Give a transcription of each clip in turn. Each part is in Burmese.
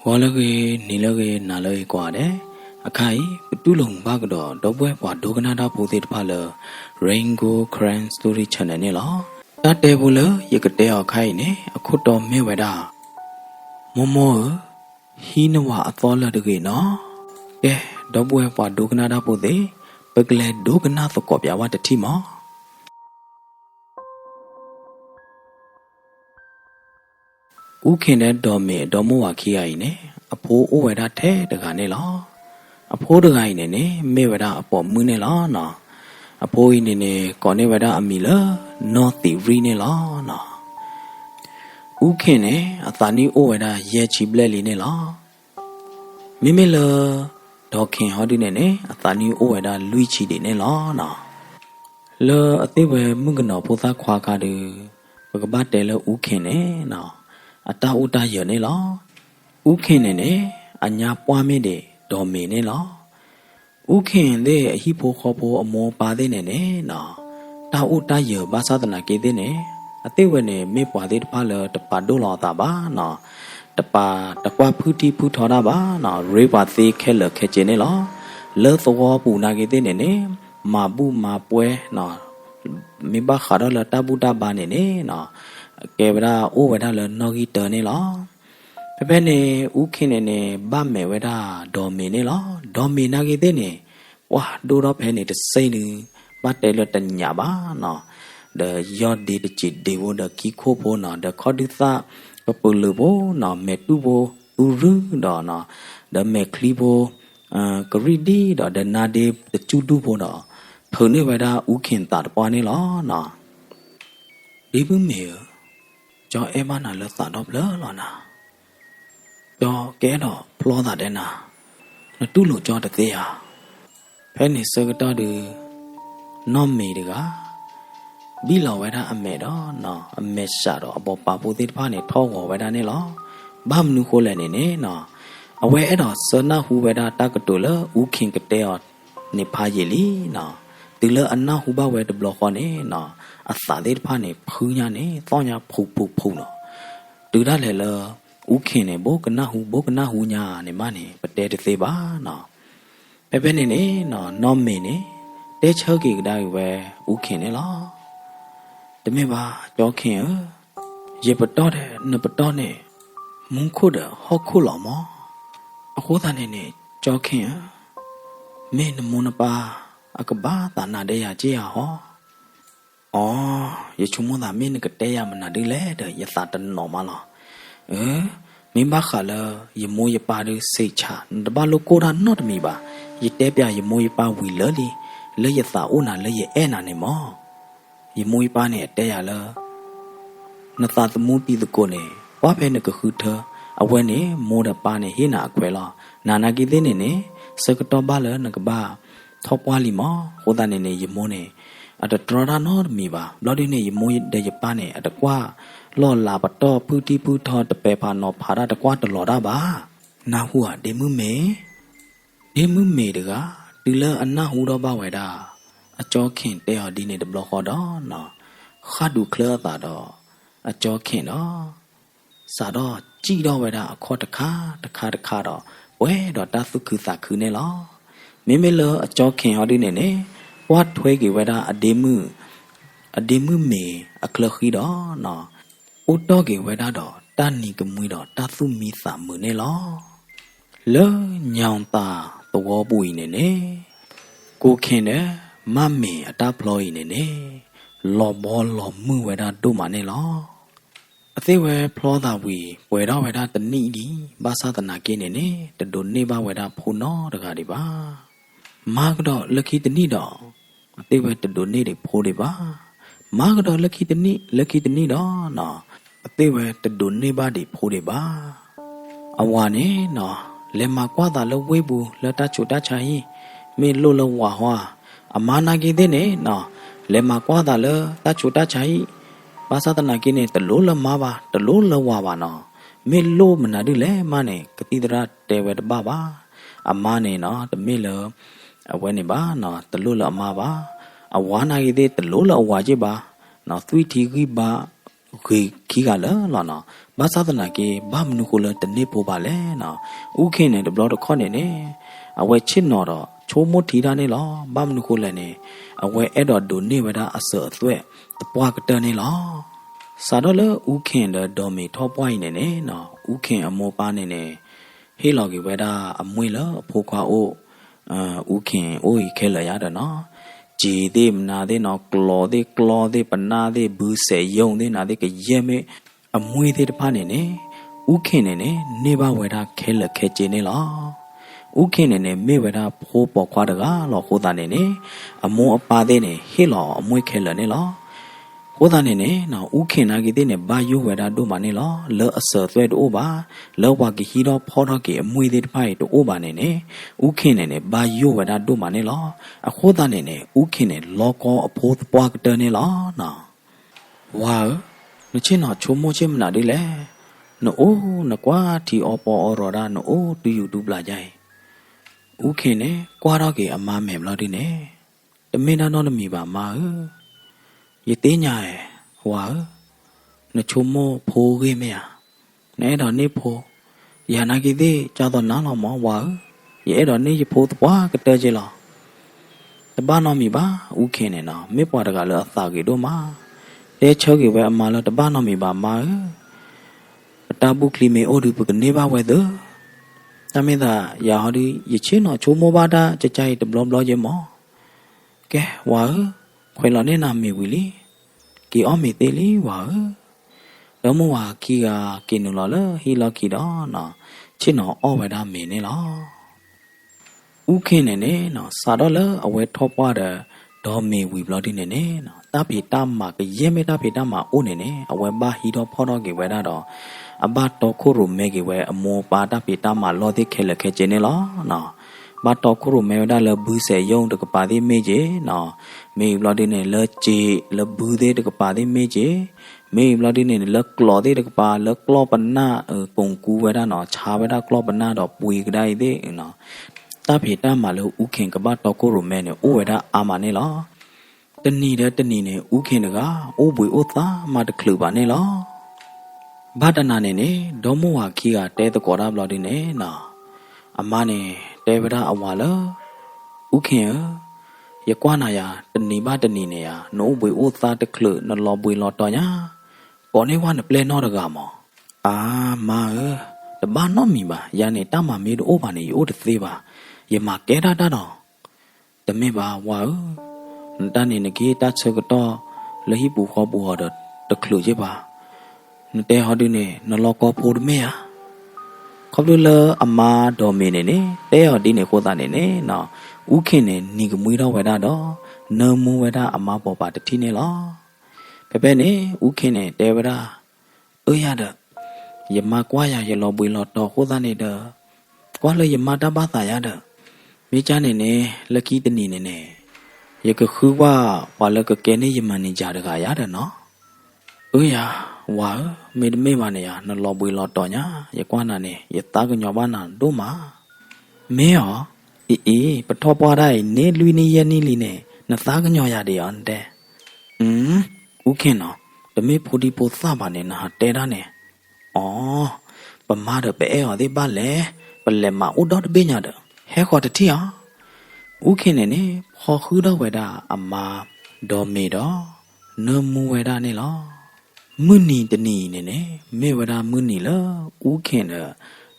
Walage, Nilage, Nalay Quade, Akai, Tulung Bagdo, Dobwe, Doganada Putit Pala, Raingo, Cran, Story Chananilla, that devil, Yakate Kaine, a Koto Meweda. Momo, Hinawa Athola de Gino, Dobwe, Doganada Pude, Begle Doganath Copia, what a Timo. Ukine dome domo akiaine, a po oveda te the ganela, a po the gaine, meveda upon munela na, a po in coneveda amila, not the renela na. Ukine, a thani oveda yechi blelinela. Mimila, dokin hodinene, a thani oveda luichi de nela na. Le a thewe mugano pota quacadu, Bagabatella ukine na. Ata uta yone la, ukene ne, anya poame de, domine la. Uken de hipo hopo amo pade ne na. Ta uta ye basatana kede ne, atewene me pade pala tapadola taba na. Tapa takwa puti putora ba na reba the kele kechene la. Le thowa puna kede ne, mabu mapwe na. Miba khadala tabuta bane na. Kebra oveda le nogi turne la. Pepene ukine bamme weda domine la. Domina gidene. Wah do penny the same. But they let the nyaba no. The yodi the chit devo the kikopo no. The koditha papulubo no. Metubo uru no. The meklibo karidi no. The nade the chudubo no. Pune weda ukin tat pone la no. Dibu me. Cho em ăn là tạt đop lỡ lo nà, cho kế đó plo tạt đây nà, nó tu lụt cho được thế à, phải nên sơ cái đó được, nom mì được á, bí lò vậy đó âm mẹ đó, nọ âm mẹ sợ đó, bỏ bà bố tết pha này thao ngõ vậy đó này lo, bám nu khô lại này nọ, ở vậy đó sơ na hu vậy đó ta cái tuổi lỡ u kinh cái teo, này pha gì lý nọ, từ lỡ anh na hu bao vậy được lo con này nọ. Asa de pane punya ne tonya pu no từ đó lại là ukhin ne bố cái na hu nya ne ma ne pate de se ba no pe ne no nom me ne de chơ ki dai we ukhin ne lo de me ba cho khin ye pato de ne pato ne mung khu de ho khu lo mo a khu ta ne cho khin me ne mo na ba akaba ta na de ya che ya ho ye chumunda min cái tây mình là đi lẽ đời ye sa tan normal lo min ba khala ye mo ye pa de sei cha ba lo ko da not mi ba ye te pya ye mo ye pa wi le li le ye sa o na le ye e na ne mo ye mo ye pa ne te ya la na sa tmu pi de ko ne wa phe ne ka khu tha awe ne mo da pa ne he na akwai la na na ki de ne sa ka to ba le na ka ba tho pwa li mo ho da ne ye mo ne at the Trada nor me ba, bloody ne moy de Japane at the qua, Lord Labato, Puti Puto, the Peppa no para the quat Loda ba. Na hua de mume? De mume de ga, dealer and na huda ba weda. A jaw can't they are dinner the block or no. Hadu clear that door. A jaw can't Sado, Gido weda a quarter car, the car, where do Dathukusa Kunela? Mimela a jaw can't ordinate. What way give whether a demu me a clerky do no. O doggy whether do, Danny Gamuido, Tatsu Misa Munelo. Le Nyanta, the war boy in a go kenne, mammy a daploy in a law ball law moo whether do money law. They were plow that we, whether the needy, Basa the Nakin in a, the do neighbor whether Puno, the Gadiba. Magdo, lucky the needle. They were to donate a podiba. Margaret lucky the need no. They were to donate body podiba. A one no. Lema quada lo webu, la tacho dachai. Me lola wahwa. A managi dene no. Lema quada le tacho dachai. Basatanagine the lola mava, the lola wawa no. Me lo manadule mane, cathedra de wet baba. A mane no, the miller. A weniba no the lula amaba a wana ide the lula wajiba no 3 tigi ba ခီကလာလာနော်ဘာသာတနာကေဘာမနုကိုလတနေပိုပါလဲနော်ဥခင်းနဲ့တဘလတော့ခေါနေနေအဝဲချစ်နော်တော့ချိုးမထီတာနေလောဘာမနုကိုလည်းနေအဝဲအဲ့တော့ဒိုနေဝဒအဆောအသွဲတပွားကတနေလောစာတော့လေဥခင်းတဲ့ဒေါ်မီထောပွားနေနေနော်ဥခင်းအမောပါနေနေဟေးလော်ကေဝဒအမွေလအဖိုးခွာအိုဥခင်အိုးခဲလာရတယ်နော်ကြည်သေးမနာသေးနော်ကလော်သေးပနာသေးဘူးဆယ်ယုံသေးနာသေးကရဲမဲအမွေသေးတဖားနေနေဥခင်နေပါဝဲတာခဲလက်ခဲကျင်းနေလားဥခင်နေမေဝဲတာဖိုးပေါ်ခွာတကားလော်ခိုးတာနေအမုံအပါသေးနေဟေးလော်အမွေခဲလက်နေလားဟိုသားနေနော်ဥခင်နာကြီးတဲ့နေဘာယိုဝဲတာတို့မနေလောလောအဆောသွဲတို့ပါလောဝါကီဟီတော့ဖောတော့ကေအမွေသေးတဖိုင်တို့ပါနေဥခင်နေဘာယိုဝဲတာတို့မနေလောအခိုးသားနေဥခင်နေလောကောအဖိုးပွားကတနေလောနော်ဝါမချင်းတော့ချုံမချင်းမနာဒီလေနိုးနကွာတီအော်ပေါ်အော်ရော်ဒါနိုးတူယူတူပလာကြိုင်ဥခင်နေကွာတော့ကေအမမဲမလို့ဒီနေတမင်းတော့မီပါမာye tenya wa na chomo pho ge me ya ne do ni pho ya na ki de cha do na lo mo wa ye do ni ye pho twa ka te je lo ta ba no mi ba u khin ne no me pwa da ga lo sa ge do ma te chho ge we ama lo ta ba no mi ba ma ta bu kli me o du bu ne ba we do ta me da ya ho di ye chin no chomo ba da cha chai de blom blo je mo ke waခွေလာနေနာမေဝီလီကီအော်မေသေးလီဝါတော့မဝါကီကကင်းနူလာလဟီလာကီတော့နော်ချစ်နော်အော်ဝဲတာမင်းနေလားဥခင်းနေနော်စာတော့လအဝဲထောပွားတဲ့ဒေါ်မေဝီဘလော်ဒီနေနော်တပိတမကရဲမေတပိတမအိုးနေအဝဲဘာဟီတော့ဖောတော့ကေဝဲတာတော့အဘတော့ခိုရုမဲကေဝဲအမောပါတပိတမလော်တိခဲလက်ခဲကျင်းနေလားနော်ဘာတော့ခရုမဲဒါလဘူးစေယုံတကပါသေးမေကြီးနော်မေဘလော်ဒီနေလချီလဘူးသေးတကပါသေးမေကြီးမေဘလော်ဒီနေလကလော်သေးတကပါလကလောပနာပုံကူဝဲဒါနော်ခြာဝဲဒါကလောပနာတော့ပွေကြိုင်သေးနော်တဖေတမလို့ဥခင်ကဘာတော့ခရုမဲနေဥဝဲဒါအာမနေလားတဏီတဲ့တဏီနေဥခင်တကအိုးပွေအိုးသားမတခလူပါနေလားဘာတနာနေဒေါမဝါခီကတဲတကော်ဒါဘလော်ဒီနေနော်အမနေတေဝဒအဝါလဥခင်ရကွာနာယာတဏီမတဏီနေယာနိုးဘွေဥသားတခလနလောဘွေလောတော်ညာပေါ်နေဝနပလဲနောတကမောအာမာတဘာနောမီပါယာနေတမမေတို့ဘာနေရိုးတသေးပါယမကဲတာတော့တမေပါဝါတန်နေနကေတချကတော့လဟိပူခောပူဟောဒတခလူជាပါနတဲဟောဒီနေနလောကောဖိုဒမေယာခေါပလူလအမာတော်မင်းနေတဲဟောဒီနေခိုးသားနေနော်ဥခင်နေနီကမွေးတော့ဝဲတာတော့နမူဝဲတာအမာပေါ်ပါတတိနေလောပဲပဲနေဥခင်နေတဲဝဲတာအေးရတဲ့ယမကွာရရလောပွေလောတော်ခိုးသားနေတဲ့ကွာလေယမတဘာသာရတဲ့မိချနေလက်ကီတနီနေယကခုဝဝါလကကဲနေယမနေကြတကရတဲ့နော်အေးရဝါမေမနေရနလောပွေလောတော်ညာယကွာနာနေယတာကညောဘာနာတို့မှာမင်းရောအေးပထောပွားတိုင်းနေလူနေရနေလီနဲ့နသားကညောရတယ်ရောတဲ့ဥခင်နော်တမေဖိုဒီပိုသပါနေနာတဲတာနဲ့အော်ပမားတော့ပဲအော်ဒီပါလေပလက်မဥတော်တပိညာတော့ဟဲခေါ်တတိယဥခင်နေခေါ်ခူးတော့ဝဲတာအမာဒေါ်မေတော့နမူဝဲတာနေလောမွနီတနီနေမေဝဒမွနီလောဥခင်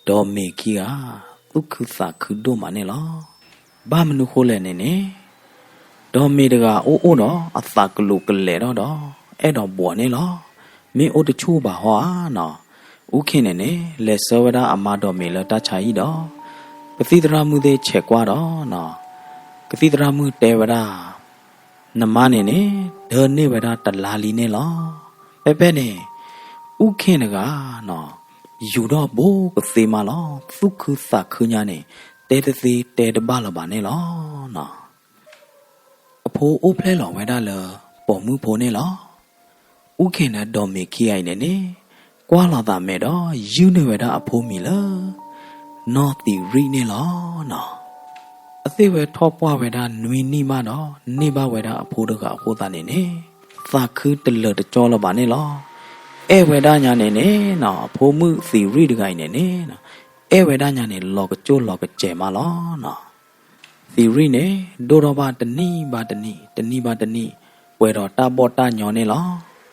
ဒေါ်မေကီကဥက္ခသခုတို့မနဲ့လားဘာမနုခိုးလဲနေဒေါ်မေတကအိုးတော့အသကလုကလေတော့အဲ့တော့ဘောနေလားမင်းအိုးတချိုးပါဟောနော်ဥခင်နေလက်စောဝဒအမတော်မေလတချာကြီးတော့ကတိတရာမှုသေးချက်ကွာတော့နော်ကတိတရာမှုတေဝဒနမနေဒေါ်နေဝဒတလာလီနေလားပဲနေဥခင်ကနော်ယူတော့ဘိုးကစေမလောသုခုသခုညာနေတဲတစီတဲတပါလပါနေလောနော်အဖိုးအိုးဖလဲလောဝဲတာလပေါ်မှုဖိုးနေလောဥခင်နဲ့ဒေါ်မေခိအိုင်နေကွာလာတာမဲ့တော့ယူနေဝဲတာအဖိုးမီလားနော်တီရီနေလောနော်အသေးဝဲထောပွားဝဲတာနွေနီမတော့နေပါဝဲတာအဖိုးတို့ကအဖိုးသားနေသခုတလတကြောလပါနေလော ဝေဒညာနေနေနော်ဖိုးမှုစီရီတကိုင်းနေနေနော်ဝေဒညာနေလောကကျိုးလောကကျဲမလောနော်စီရီနေဒိုတော့ဘာတနီဘာတနီဘာတနီဝေတော့တာဘောတာညောနေလော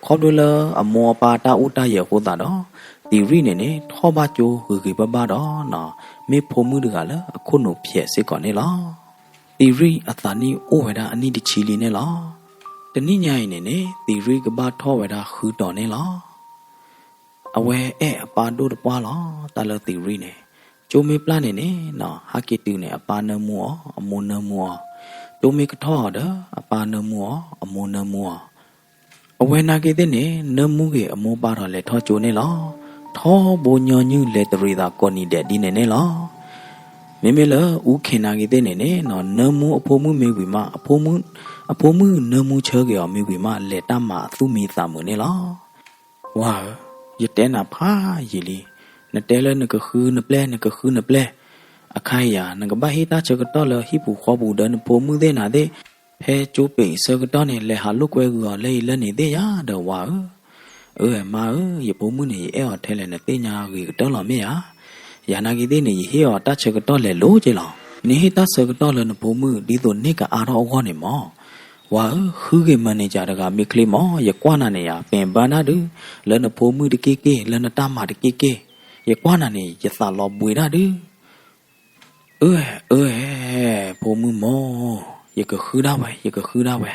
ခေါ်ဒလအမောပါတာဥတရဲ့ဟိုတာတော့စီရီနေနေထောပါကျိုးဟူဘဘာတော့နော်မေဖိုးမှုတကလည်းအခုနုဖြည့်စစ်ကောနေလောစီရီအသာနီဩဝေဒအနိတချီလီနေလောတနိညာရင်နေစီရီကဘာထောဝေဒခူတော်နေလောအဝဲအပါတို့တပွားလောတလတီရီနေကျိုးမေပလနေနေနော်ဟာကီတူနေအပါနမောအမုန်နမောကျိုးမေကထောဒအပါနမောအမုန်နမောအဝဲနာကေတဲ့နေနမှုကေအမောပါတော့လေထောကျိုးနေလောထောဘိုညောညူလေတရီတာကောနီတဲ့ဒီနေနေလောမေမေလဥခင်နာကေတဲ့နေနေနော်နမှုအဖိုးမှုမေဝီမအဖိုးမှုနမှုချောကေအမေဝီမလေတမသူမီသမနေလောဝါရတဲ့နာဖာရီလီနတဲလဲနကခူးနပလဲနကခူးနပလဲအခိုင်ယာနကဘဟိတာချကတော့လဟိပူခေါ်ဘူးဒန်ပိုမှုတဲ့နာတဲ့ဖဲကျိုးပိစကတော့နေလဲဟာလုကွဲကူကလဲလက်နေတဲ့ရတော့ဝါမာရပိုမှုနေအဲ့အထဲလဲနဲ့ညာကြီးတော့လာမေယာနာကြီးတဲ့နေဟေောတချကတော့လဲလို့ကြလောနေဟိတာစကတော့လဲနပိုမှုဒီတော့နေကအာတော့ခေါနေမောဝါခူးကေမန်နေဂျာတကမိကလီမောရကွာနာနေရပင်ဘာနာဒူလဲနဖိုးမှုတကေကေလဲနတာမာတကေကေရကွာနာနေရသလောပွေတာဒူဖိုးမှုမောရကခူးတာပဲ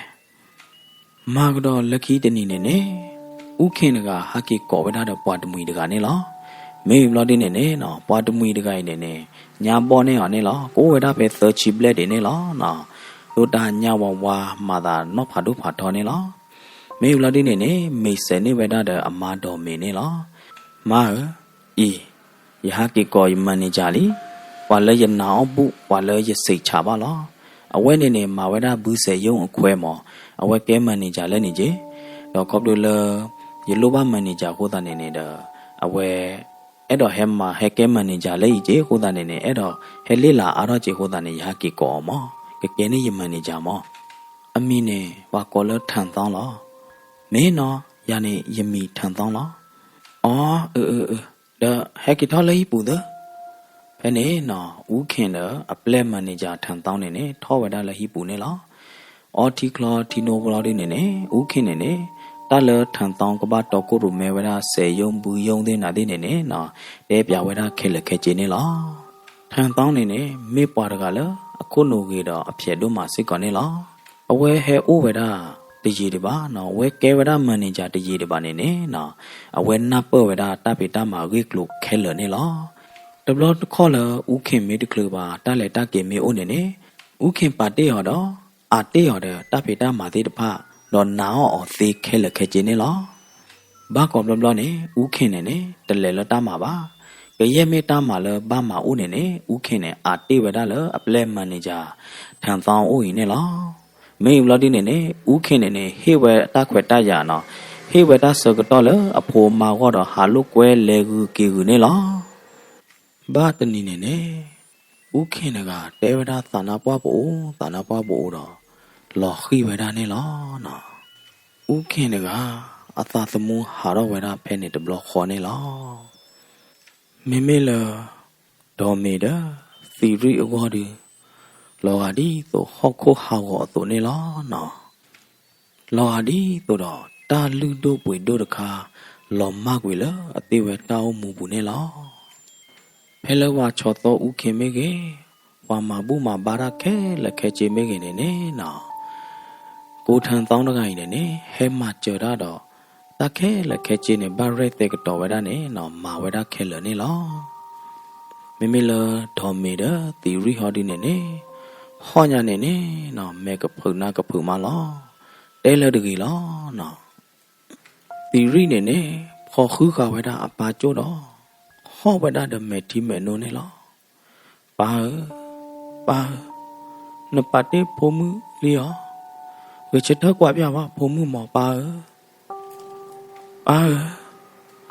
မာကတော့လက်ခီတနီနေနေဥခင်ကဟာကေကောဝဒါတော့ပွားတမွေတကနေလောမေဘလော်ဒီနေနေနော်ပွားတမွေတကနေနေညာပေါ်နေအောင်နေလောကိုဝဒါပဲသချီဘလက်နေနေလောနော်လိုတာညာဝဝါမာသာနော့ဖာတို့ဖာတော်နေလောမေဘလော်ဒီနေနေမေစနေဝဒါတဲ့အမာတော်မင်းနေလောမာဤယဟာကေကောယမန်နေကြလီဝါလဲရနာအပုဝါလဲရစိတ်ချပါလောအဝဲနေနေမာဝဒါဘူးစေယုံအခွဲမောအဝဲကဲမန်နေကြလဲနေကြတော့ကော့ပလိုလရလိုပါမန်နေကြဟိုတာနေနေတော့အဝဲအဲ့တော့ဟဲမာဟဲကဲမန်နေကြလဲကြီးဟိုတာနေနေအဲ့တော့ဟဲလေးလာအားတော့ကြီးဟိုတာနေယဟာကေကောမောကဲနေယမန်နေကြမောအမီနေဝါကောလထန်တောင်းလောမင်းနော်ယနေယမီထန်တောင်းလောအော်ဒါဟဲကီထော်လေးပူဒဖဲနေနော်ဦးခင်တော့အပလက်မန်နေဂျာထန်တောင်းနေနေထောဝဒါလဟီပူနေလောအော်တီကလာတီနိုဘလာဒီနေနေဦးခင်နေနေတလထန်တောင်းကဘာတော့ကိုရမဲဝဒါဆေယုံဘူးယုံတဲ့နာတဲ့နေနေနော်တဲပြဝဒါခဲလက်ခဲချင်းနေလောထန်တောင်းနေနေမေပွားတကလည်းအခုနိုကြီးတော့အဖြစ်တို့မှစိတ်ကောနေလောအဝဲဟဲအိုဝဒါတကြီးတပါနော်ဝဲကဲဝဒါမန်နေဂျာတကြီးတပါနေနေနော်အဝဲနပ်ပဝဒါတပိတမာဂိကလုခဲလနေလောတဘလတ်ခေါ်လဥခင်မေတကလပါတလဲတကေမေအိုနေနေဥခင်ပါတေရတော့အာတေရတဲ့တပိတမာသေးတဖတော့နာအော်သေးခဲလခဲချင်းနေလောဘာကောဘလဘလနေဥခင်နေနေတလဲလတမှာပါကရဲမေတာမှာလဘာမှာအိုနေနေဥခင်နေအာတေဝဒါလအပလက်မန်နေဂျာထန်သောင်းအိုရင်နေလောမေဘလဒီနေနေဥခင်နေနေဟေဝဲတခွဲတရနော်ဟေဝဲတစကတော့လအဖိုမာတော့ဟာလုကွဲလေကူကေကူနေလောဘာတနီနေနေဥခင်ကတဲဝဒါသနာပွားဖို့တော့လော်ခိဝဒါနေလောနော်ဥခင်ကအသာသမူဟာတော့ဝဒါဖဲနေတဘလခေါ်နေလောမေမေလဒေါ်မေဒါစီရီအဝါဒီလော်ဒီတော့ဟောက်ခိုဟာဝတော့နေလောနော်လော်ဒီတော့တာလူတို့ပွေတို့တခါလော်မကွေလအသေးဝဲတောင်းမူဘူးနေလောဖဲလဝါချောတော့ဥခင်မေကေဝါမဘူးမဘာရခဲလက်ခဲချေမေကေနေနေနော်ကိုထန်တောင်းတကိုင်းနေနေဟဲမကြော်တော့တခဲလက်ခဲချေနေဘာရဲတဲ့ကတော့ဝဲတာနေနော်မာဝဲတာခဲလနေလောမေမေလဒေါ်မေဒါတီရီဟော်ဒီနေနေဟောညာနေနေနော်မဲကဖုနာကဖုမလောတဲလတကြီးလောနော်တီရီနေနေခေါ်ခူးကဝဲတာအပါကျိုးတော့ဟောဝဒါဒမေတီမေနိုနေလောပါနပတေဖိုမှုလီယောဝေချထကွာပြပါဖိုမှုမောပါ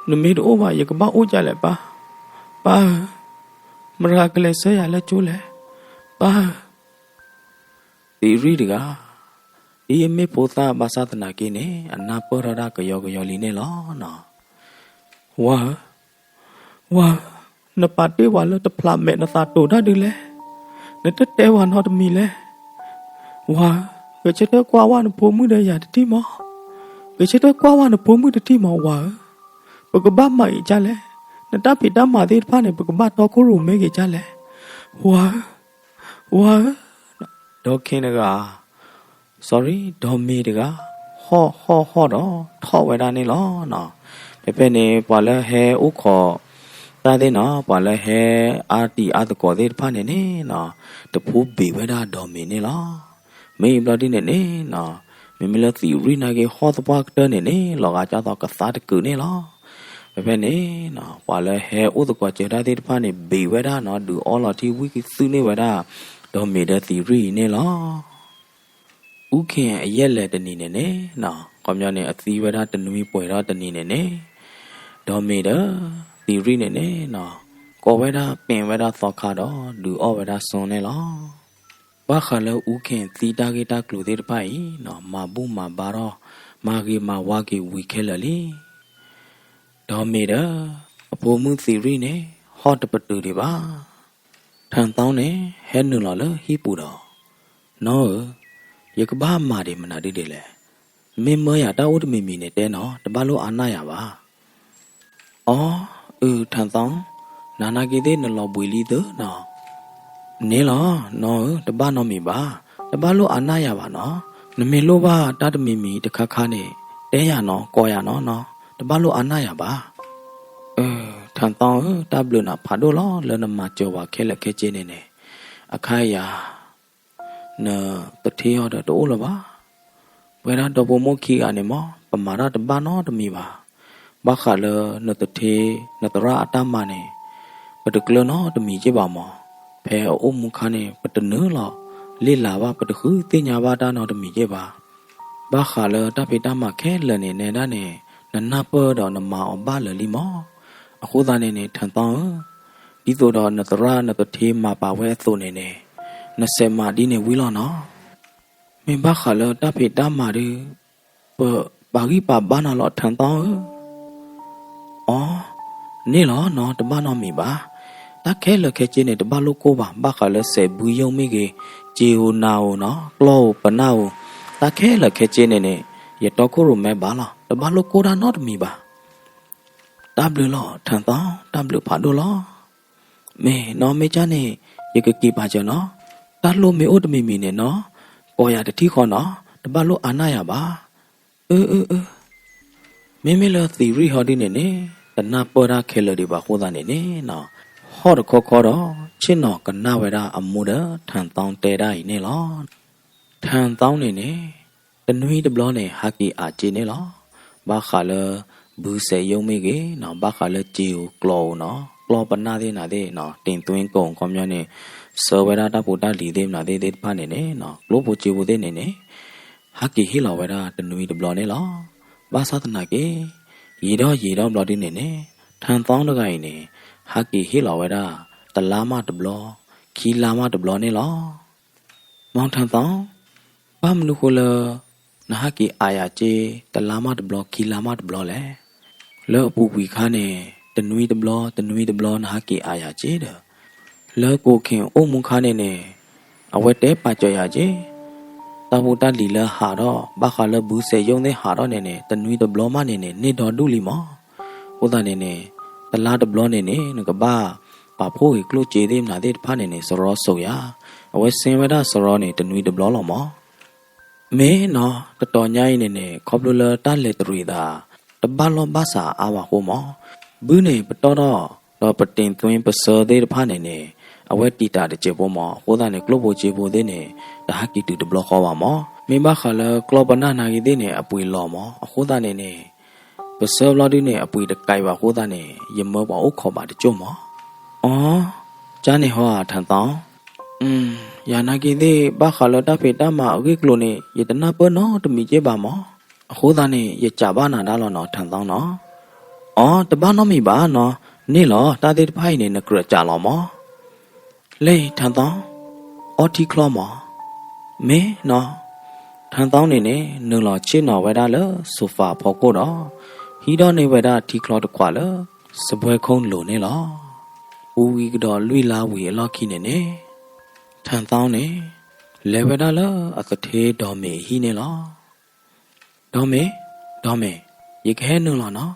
နမေတို့ဘာရကဘာအိုကြလဲပါမရကလေးဆရာလက်ကျိုးလဲပါဒီရီတကဒီမေပိုသာဘာသာတနာကိနေအနာပရဒကယောလီနေလောနော် ဝါနပါတေဝါလတဖလာမဲနသာတိုဒါဒီလေနတတဲဝါနော်တမီလေဝါကချတဲ့ကွာဝါနဖိုးမှုတဲ့ရတိမောကချတဲ့ကွာဝါနဖိုးမှုတတိမောဝါပကဘာမိုင်ကြလေနတပိတမာသေးဖာနေပကဘာတော့ကိုရုမဲကြီးကြလေဝါဒေါခင်က sorry ဒေါ်မေတကဟောတော့ထောက်ဝဲတာနေလောနော်ပဲနေပွာလဲဟဲဥခေါ်တာတဲ့နော်ပွာလဲဟဲအာတီအာတကောသေးဖာနေနေနော်တဖူးဘေဝဲတာဒေါ်မေနေလောမေဘလဒီနေနေနော်မေမလသီရီနာကေဟောတပွားကတနေနေလောကကြတော့ကစားတကူနေလောပဲနေနော်ပွာလဲဟဲဥတကောကျေတာသေးဖာနေဘေဝဲတာနော်ဒူအော်လာတီဝီကစူနေဝဲတာဒေါ်မေတဲ့သီရီနေလောဥခင်အရက်လက်တနေနေနေနော်ကောမျိုးနေအသီးဝဲတာတနွေးပွဲတော့တနေနေနေဒေါ်မေတဲ့သီရီနေနေနော်ကောဝဲတာပင်ဝဲတာသောခါတော့လူအော်ဝဲတာစွန်နေလောဘာခလဲဥခင်သီတာကေတာကလူသေးတပိုင်နော်မဘူးမဘာတော့မာဂီမဝါဂီဝီခဲလလီဒေါ်မေတဲ့အပေါ်မှုသီရီနေဟော့တပတူဒီပါထန်တောင်းနေဟဲနူလာလဟီပူတော့နော်ယကဘာမာဒီမနာဒီလေမင်းမရတာဥဒမီမီနဲ့တဲနော်တပတ်လို့အာနာရပါအော်ထန်တောင်းနာနာကေတဲ့နလောပွေလီတော့နော်နေလောနော်တပတ်နော်မီပါတပတ်လို့အာနာရပါနော်နမေလို့ပါတတမီမီတခါခါနဲ့တဲရနော်ကောရနော်နော်တပတ်လို့အာနာရပါထန်တောင်းတဘလနာဖာဒိုလောလနမကြောပါခဲလက်ခဲချင်းနေအခိုင်ယာနော်တတိယတော့လပါဝေရာတော့ဘမိုခီကနေမပမာရတဘာနော်တမီပါဘာခါလနတတိနတရာအတမနေပတကလနော်တမီကြပါမောဖဲအုံမခါနေပတနလောလိလာပါပတခုတင်ညာပါတာနော်တမီကြပါဘာခါလတပိတမခဲလနေနေတာနေနနပေါ်တော့နမအောင်ပါလလီမောအခုသားနေထန်တောင်းဒီတော့နတရာနတတိမပါဝဲသို့နေ20မာဒီနေဝီလောနော်မင်းဘာခါလတဖေတမာရီဘာဂီပါဘာနာလောထန်တောင်းအော်နေလောနော်တဘာနော်မီပါတခဲလခဲချင်းနေတဘာလို့ကိုပါဘာခါလဆေဘူးယုံမိကေဂျီဟိုနာဟိုနော်ကလောပနာဟိုတခဲလခဲချင်းနေရတော့ကိုရမဲပါလားတဘာလို့ကိုရာနော်တမီပါတဘလလောထန်တောင်းတဘလဖာဒိုလောမေနော်မေချာနေရကကီပါကြနော်တလို့မေအိုတမီမီနဲ့နော်ပေါ်ရတတိခေါ်နော်တပတ်လို့အာနာရပါမင်းမလသီရီဟော်ဒီနေတနာပေါ်ရခဲလဒီပါခိုးတာနေနော်ဟောတခေါ်တော့ချင်းနော်ကနာဝဲတာအမှုဒထန်တောင်းတဲတာနေလောထန်တောင်းနေတနွေးတဘလောနေဟာကီအာဂျင်းနေလောဘာခါလဘူးစေယုံမေကေနော်ဘာခါလဂျီကိုကလောနော်ကလောပနာသေးနာသေးနော်တင်သွင်းကုန်ကောမျိုးနေစောဝရတာပူတာလီသေးနာသေးဖာနေနော်ကလောပူချီဘူးသေးနေဟာကီဟီလောဝရတနွေတဘလောနေလောဘာသာတနာကေရေတော့ဘလောဒီနေထန်တောင်းတကိုင်းနေဟာကီဟီလောဝရတလာမတဘလောခီလာမတဘလောနေလောမောင်ထန်တောင်းဘာမနုခလနာဟာကီအာယာချေတလာမတဘလောခီလာမတဘလောလေလောပူပီခါနေတနွေတဘလောနာဟာကီအာယာချေတဲ့လောကိုခင်အုံမခါနေအဝတ်တဲပါကြရကြီးတဘူတလီလာဟာတော့ဘာခါလဘူးစေယုံတဲ့ဟာတော့နေတနွေတဘလောမနေတော်ဒူလီမောဥဒနေတလားတဘလောနေကဘာပါဖို့ကလို့ကျေသေးနာတဲ့ဖာနေစရောဆိုရအဝဲစင်ဝဒစရောနေတနွေတဘလောလောမောမဲနော်တော်ညိုင်းနေခေါပလူလာတလက်တရီတာတဘလောဘာစာအာဝဟိုမောဘူးနေပတော်တော့ပတင်သွင်းပစောသေးဖာနေအဝဲတီတာတကျေပေါ်မှာဟိုသားနဲ့ကလပ်ဖို့ကျေပေါ်သေးနေတဟာကီတူတဘလခေါ်ပါမောမိမခါလကလပ်ပနာနာကြီးသေးနေအပွေလော်မောအခုသားနေပစောလော်ဒီနေအပွေတကိုင်ပါဟိုသားနေရမောပါအုတ်ခေါ်ပါတကြွမောအော်ဂျာနေဟောထန်တောင်းယာနာကီသေးဘာခါလတဖေတမအကိကလိုနေယတနာပနောတမီကျေပါမောအခုသားနေရကြပါနာဒါလောနော်ထန်တောင်းနော်အော်တဘာနော်မိပါနော်နေလောတာသေးတဖိုင်နေနကရကြလောမောလေထန်တောင်းအော်တီကလောမောမဲနော်ထန်တောင်းနေနုလောချင်းနော်ဝဲတာလဆိုဖာဖော်ကိုတော့ ဟီတော့နေဝဲတာတီကလော့တခွာလစပွဲခုံးလိုနေလောဦးဝီကတော့လွိလာဝီအလောက်ခိနေနေထန်သောင်းနေလေဝဲတာလအကထေးတော်မေဟီနေလောတော်မေရေခဲနုလောနော်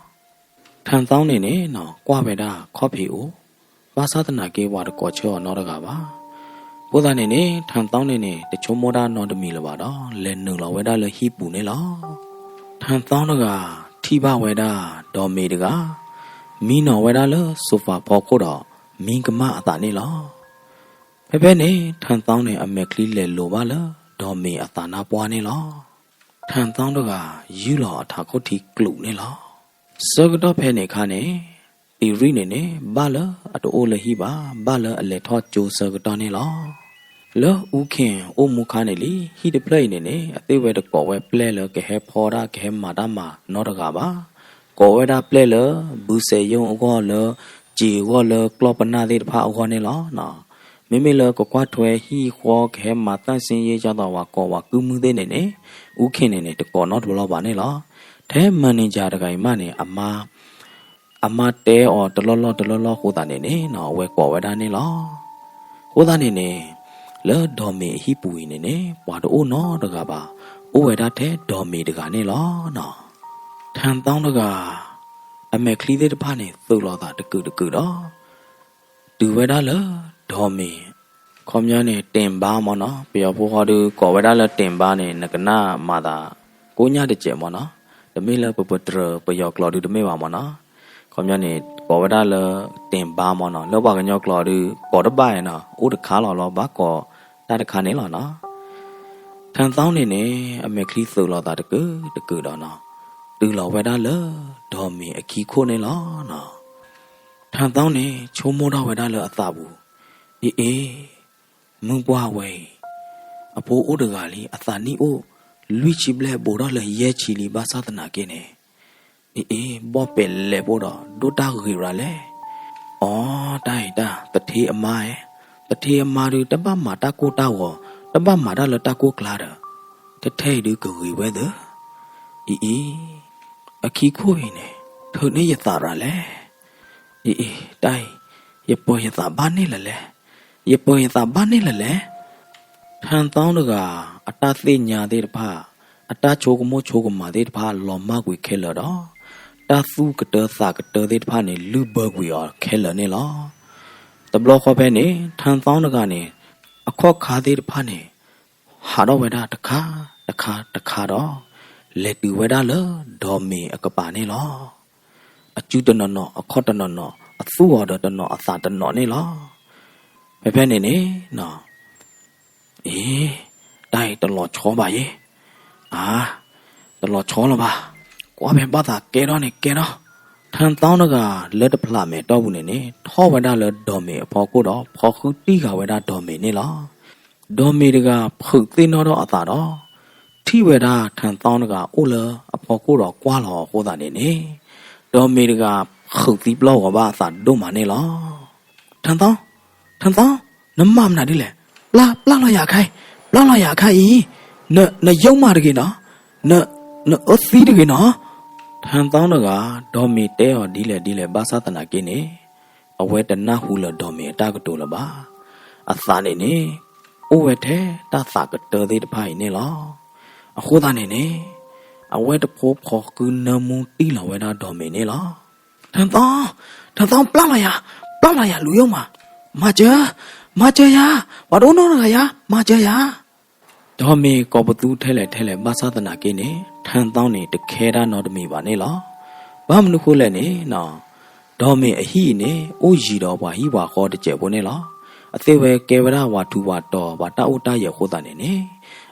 ထန်သောင်းနေနေနော်ကွာပဲတာခေါ်ဖီဦးဘာသာတနာကေဝါတကောချောနော်တကပါဘုရားနေနေထန်သောင်းနေနေတချိုးမောတာနော်တမီလပါတော့လဲနုလောဝဲတာလဟီပူနေလောထန်သောင်းတကထီပါဝဲတာတော်မေတကမီနော်ဝဲတာလဆိုဖာပေါ်ခို့တော့မင်းကမအတာနေလောဖဲနေထန်သောင်းနေအမက်ကလေးလဲလိုပါလားတော်မေအတာနာပွားနေလောထန်သောင်းတကယူလောအထာခုတ်တီကလုနေလောစကတော့ဖဲနေခါနေတီရီနေနေဘာလအတိုးလဟိပါဘာလအလေထောကျိုစကတော့နေလောလောဥခင်အိုမူခါနေလီဟီတပလိနေနေအသေးဝဲတကောဝဲပလဲလကဟဲဖော်ရာကဟဲမာတာမာနောတကပါကောဝဲတာပလဲလဘူးစေယုံအကောလဂျီဝလကလောပနာတိတဖာအကောနေလောနော်မိမိလကကွာထွဲဟီခေါ်ခဲမာတန့်စင်ရေးကြတော့ဝါကောဝါကူမှုသေးနေနေဥခင်နေနေတကောနော်ဒလောပါနေလောထဲမန်နေဂျာတကိုင်မနေအမတဲအော်တလောဟိုတာနေနေနော်ဝဲကောဝဲတာနေလောဟိုတာနေနေလောဒေါ်မေဟိပူနေနေပွားတော့နော်တကပါဥဝဲတာထဲဒေါ်မေတကနေလောနော်ထန်တောင်းတကအမက်ကလေးသေးတဖာနေသုလောတာတကူတော့တူဝဲတာလောဒေါ်မေခေါမြန်းနေတင်ပါမောနော်ပြောဖို့ဟောတူကောဝဲတာလတင်ပါနေနကနာမာတာကိုညတကျဲမောနော်တမေလပပတရပယောကလော်တူတမေပါမောနော်ခေါမြန်းနေကောဝဲတာလတင်ပါမောနော်လောဘကညောကလော်တူကောတပိုင်နော်ဥတခါလောဘာကောတာတခါနေလောနော်ထန်သောင်းနေနေအမေခလီသုလောတာတကူတော့နော်တူလောဝဲတာလဒေါ်မေအခီခိုးနေလောနော်ထန်သောင်းနေချိုးမိုးတော့ဝဲတာလအသာဘူးအေးမွန်ပွားဝဲအဖိုးအိုတကလေးအသာနီအိုလူချီဘလဲဘောတော့လေရဲချီလီဘာသာတနာကင်းနေအေးဘောပယ်လေဘောတော့ဒိုတာဂီရလဲအော်တိုင်တာတထေးအမရဲ့တထေးအမတို့တပတ်မှာတကိုတောက်ရောတပတ်မှာတော့လတကိုကလာတာတထဲ့ဒီကိုဝေဝဲတဲ့အေးအခီခိုးနေထုံနေရတာရလဲအေးတိုင်ရပေါ်ရတာဘာနေလဲရပေါ်ရတာဘာနေလဲထန်တောင်းတကအတာသိညာသေးတဖာအတာချိုကမိုးချိုကမာသေးတဖာလော်မကွေခဲလတော့တာသူကတသကတသေးတဖာနေလူဘကွေရခဲလနေလောတဘလခေါ်ပဲနေထန်တောင်းတကနေအခော့ခါသေးတဖာနေဟာတော့ဝဲတာတခါတော့လက်တူဝဲတာလဒေါ်မေအကပါနေလောအကျူတနော်အခော့တနော်အသူ့ော်တနော်အသာတနော်နေလောဖဲနေနေနော်အေးတိုင်တလောချောပါရဲ့တလောချောလပါကွာပဲဘာသာကဲတော့ထန်တောင်းတကလက်တဖလာမယ်တော့ဘူးနေနေထောဝဒလဒေါ်မေအဖော်ကိုတော့ဖော်ခုတိကဝဒဒေါ်မေနေလားဒေါ်မေတကဖုတ်သိနော်တော့အသာတော့ထိဝဒထန်တောင်းတကအိုလအဖော်ကိုတော့ကွာလောဟိုတာနေနေဒေါ်မေတကဖုတ်တိဘလောကဘာသာဒုမနေလားထန်တောင်းနမမနာဒီလေပလာရခိုင်နယုံမာတကေနော်နအသီးတကေနော်ထန်တောင်းတကဒေါ်မီတဲော်ဒီလေဘာသာတနာကိနေအဝဲတနာဟုလဒေါ်မီတာကတိုလပါအသာနေနေအိုဝဲတဲ့တာသာကတော်သေးတဖိုင်နေလောအခုသာနေနေအဝဲတဖိုးဖော်ကူနမူတီလာဝဲတာဒေါ်မီနေလောထန်တောင်းပလာရလူယုံမာကျရဘာတော့နော်ကရမာကျရဒေါ်မေကောပတူထဲလဲဘာသာတနာကိနေထန်တောင်းနေတခဲတာနော်တမီပါနေလောဘာမနုခိုးလဲနေနော်ဒေါ်မေအဟိနေအိုးရီတော်ဘွာဟိဘွာခေါ်တကျပေါ်နေလောအသေးပဲကေဝရဝါထူဝါတော်ဘာတာအိုတာရခိုးတာနေနေ